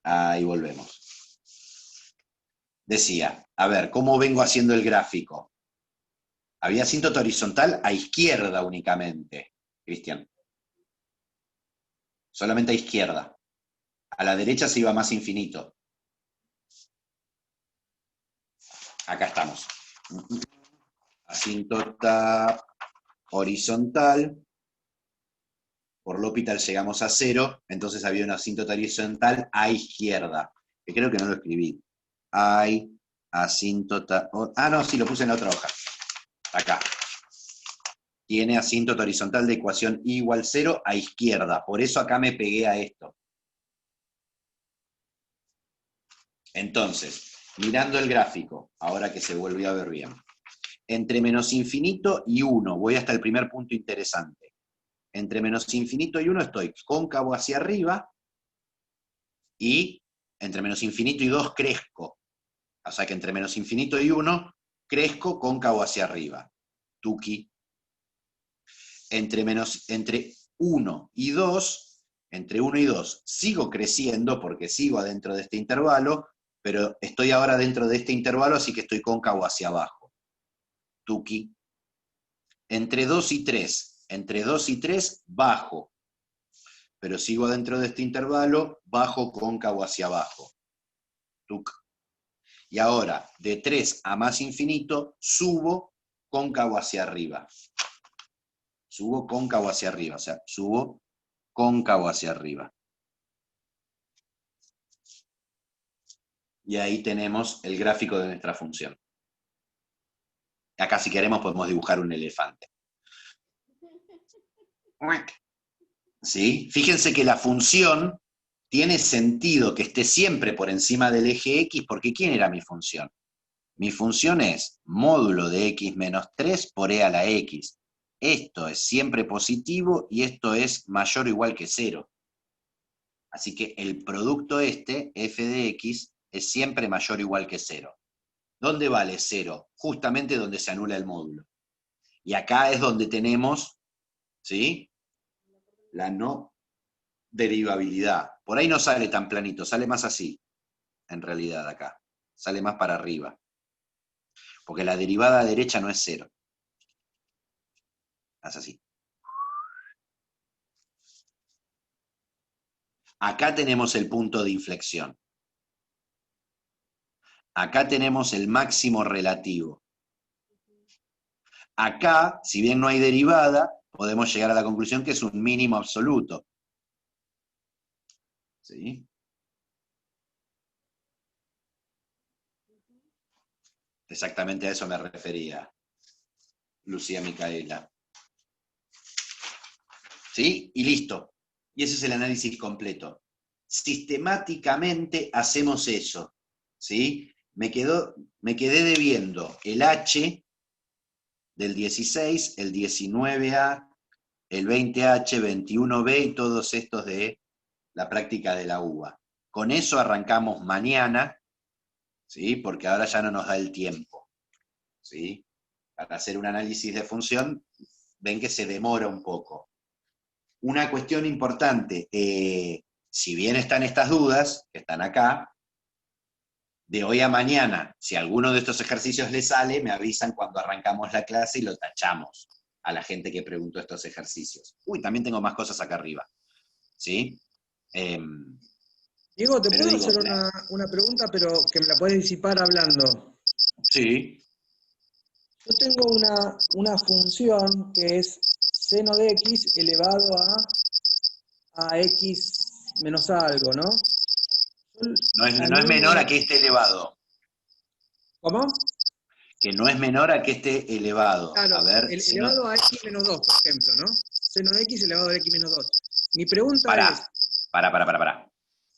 Ahí volvemos. Decía, a ver, ¿cómo vengo haciendo el gráfico? Había asíntota horizontal a izquierda únicamente, Cristian. Solamente a izquierda. A la derecha se iba más infinito. Acá estamos. Asíntota horizontal. Por L'Hopital llegamos a 0, entonces había una asíntota horizontal a izquierda. Que creo que no lo escribí. Hay asíntota... Ah, no, sí, lo puse en la otra hoja. Acá. Tiene asíntota horizontal de ecuación I igual 0 a izquierda. Por eso acá me pegué a esto. Entonces, mirando el gráfico, ahora que se volvió a ver bien. Entre menos infinito y 1, voy hasta el primer punto interesante. Entre menos infinito y 1 estoy cóncavo hacia arriba y entre menos infinito y 2 crezco. O sea que entre menos infinito y 1 crezco cóncavo hacia arriba. Tuki. Entre 1 y 2, entre 1 y 2 sigo creciendo porque sigo adentro de este intervalo, pero estoy ahora dentro de este intervalo, así que estoy cóncavo hacia abajo. Tuki. Entre 2 y 3 bajo, pero sigo dentro de este intervalo, bajo cóncavo hacia abajo. Tuk. Y ahora, de 3 a más infinito, subo cóncavo hacia arriba. Subo cóncavo hacia arriba, o sea, subo cóncavo hacia arriba. Y ahí tenemos el gráfico de nuestra función. Acá si queremos podemos dibujar un elefante. ¿Sí? Fíjense que la función tiene sentido que esté siempre por encima del eje X, porque ¿quién era mi función? Mi función es módulo de X menos 3 por E a la X. Esto es siempre positivo y esto es mayor o igual que 0. Así que el producto este, f de x, es siempre mayor o igual que 0. ¿Dónde vale 0? Justamente donde se anula el módulo. Y acá es donde tenemos, ¿sí?, la no derivabilidad. Por ahí no sale tan planito, sale más así, en realidad acá. Sale más para arriba. Porque la derivada derecha no es 0. Es así. Acá tenemos el punto de inflexión. Acá tenemos el máximo relativo. Acá, si bien no hay derivada, podemos llegar a la conclusión que es un mínimo absoluto. ¿Sí? Exactamente a eso me refería, Lucía Micaela. ¿Sí? Y listo. Y ese es el análisis completo. Sistemáticamente hacemos eso. ¿Sí? Me quedé debiendo el H del 16, el 19A, el 20H, 21B y todos estos de la práctica de la UBA. Con eso arrancamos mañana, ¿sí? Porque ahora ya no nos da el tiempo, ¿sí? Para hacer un análisis de función, ven que se demora un poco. Una cuestión importante, si bien están estas dudas, que están acá, de hoy a mañana, si alguno de estos ejercicios les sale, me avisan cuando arrancamos la clase y lo tachamos a la gente que preguntó estos ejercicios. Uy, también tengo más cosas acá arriba, ¿sí? Diego, ¿te Pero puedo digo, hacer una pregunta, pero que me la puedes disipar hablando? sí, Yo tengo una función que es seno de x elevado a x menos algo, ¿no? no es Animo menor a a- que esté elevado, ¿Cómo? que no es menor a que esté elevado. Claro, A ver, si no, elevado a x menos 2, por ejemplo, ¿no? Seno de x elevado a x menos 2. Mi pregunta es, para. sí,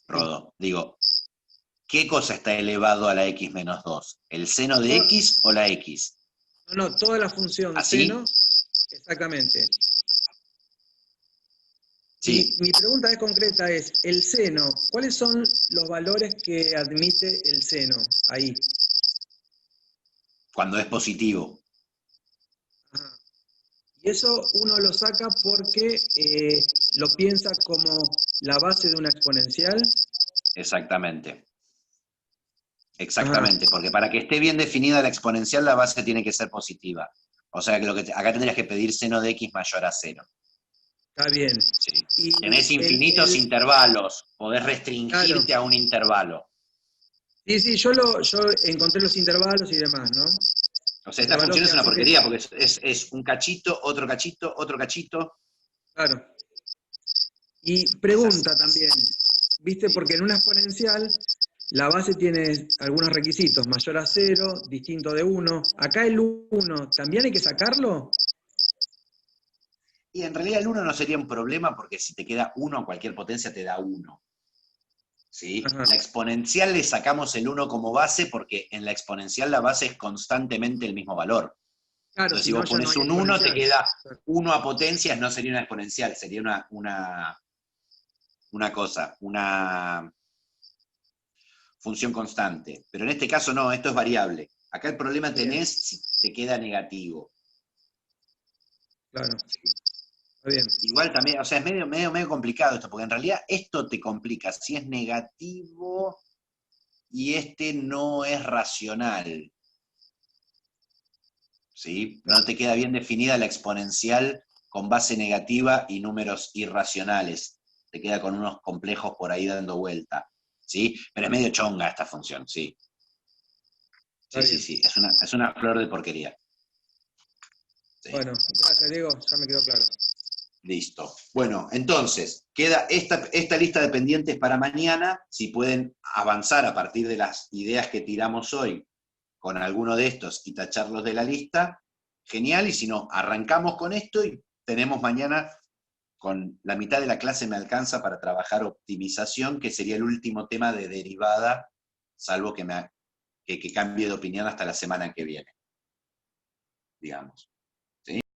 Rodo, digo, ¿qué cosa está elevado a la x menos 2? ¿El seno de x o la x? no, toda la función ¿Así? seno, exactamente. Sí, Mi pregunta es concreta, es, el seno, ¿cuáles son los valores que admite el seno ahí? cuando es positivo. Ajá. Y eso uno lo saca porque lo piensa como la base de una exponencial. Exactamente. Ajá, Exactamente, porque para que esté bien definida la exponencial, la base tiene que ser positiva. O sea que, acá tendrías que pedir seno de x mayor a 0. está bien. ¿Sí? Y Tenés infinitos intervalos, podés claro. restringirte a un intervalo. Sí, yo encontré los intervalos y demás, ¿no? O sea, esta Intervalos función que es una hace que, porquería, porque es un cachito, otro cachito, otro cachito. claro. Y Es así. pregunta también, ¿viste? Porque en una exponencial la base tiene algunos requisitos, mayor a 0, distinto de 1. Acá el 1, ¿también hay que sacarlo? Y en realidad el 1 no sería un problema, porque si te queda 1 a cualquier potencia te da 1. ¿Sí? Ajá. La exponencial le sacamos el 1 como base, porque en la exponencial la base es constantemente el mismo valor. Claro, Entonces, si si no vos ya no pones hay un 1, te exponencial. queda 1 a potencias, no sería una exponencial, sería una función constante. Pero en este caso no, esto es variable. Acá el problema Bien, tenés si te queda negativo. claro, ¿Sí? está bien. Igual también, o sea, es medio complicado esto, porque en realidad esto te complica si es negativo y este no es racional. ¿Sí? No te queda bien definida la exponencial con base negativa y números irracionales. Te queda con unos complejos por ahí dando vuelta. ¿Sí? Pero es medio chonga esta función, sí. Está Sí, bien. sí. Es una flor de porquería. ¿Sí? Bueno, gracias Diego, ya me quedó claro. Listo. Bueno, entonces, queda esta lista de pendientes para mañana. Si pueden avanzar a partir de las ideas que tiramos hoy con alguno de estos y tacharlos de la lista, genial. Y si no, arrancamos con esto y tenemos mañana, con la mitad de la clase me alcanza para trabajar optimización, que sería el último tema de derivada, salvo que cambie de opinión hasta la semana que viene, digamos.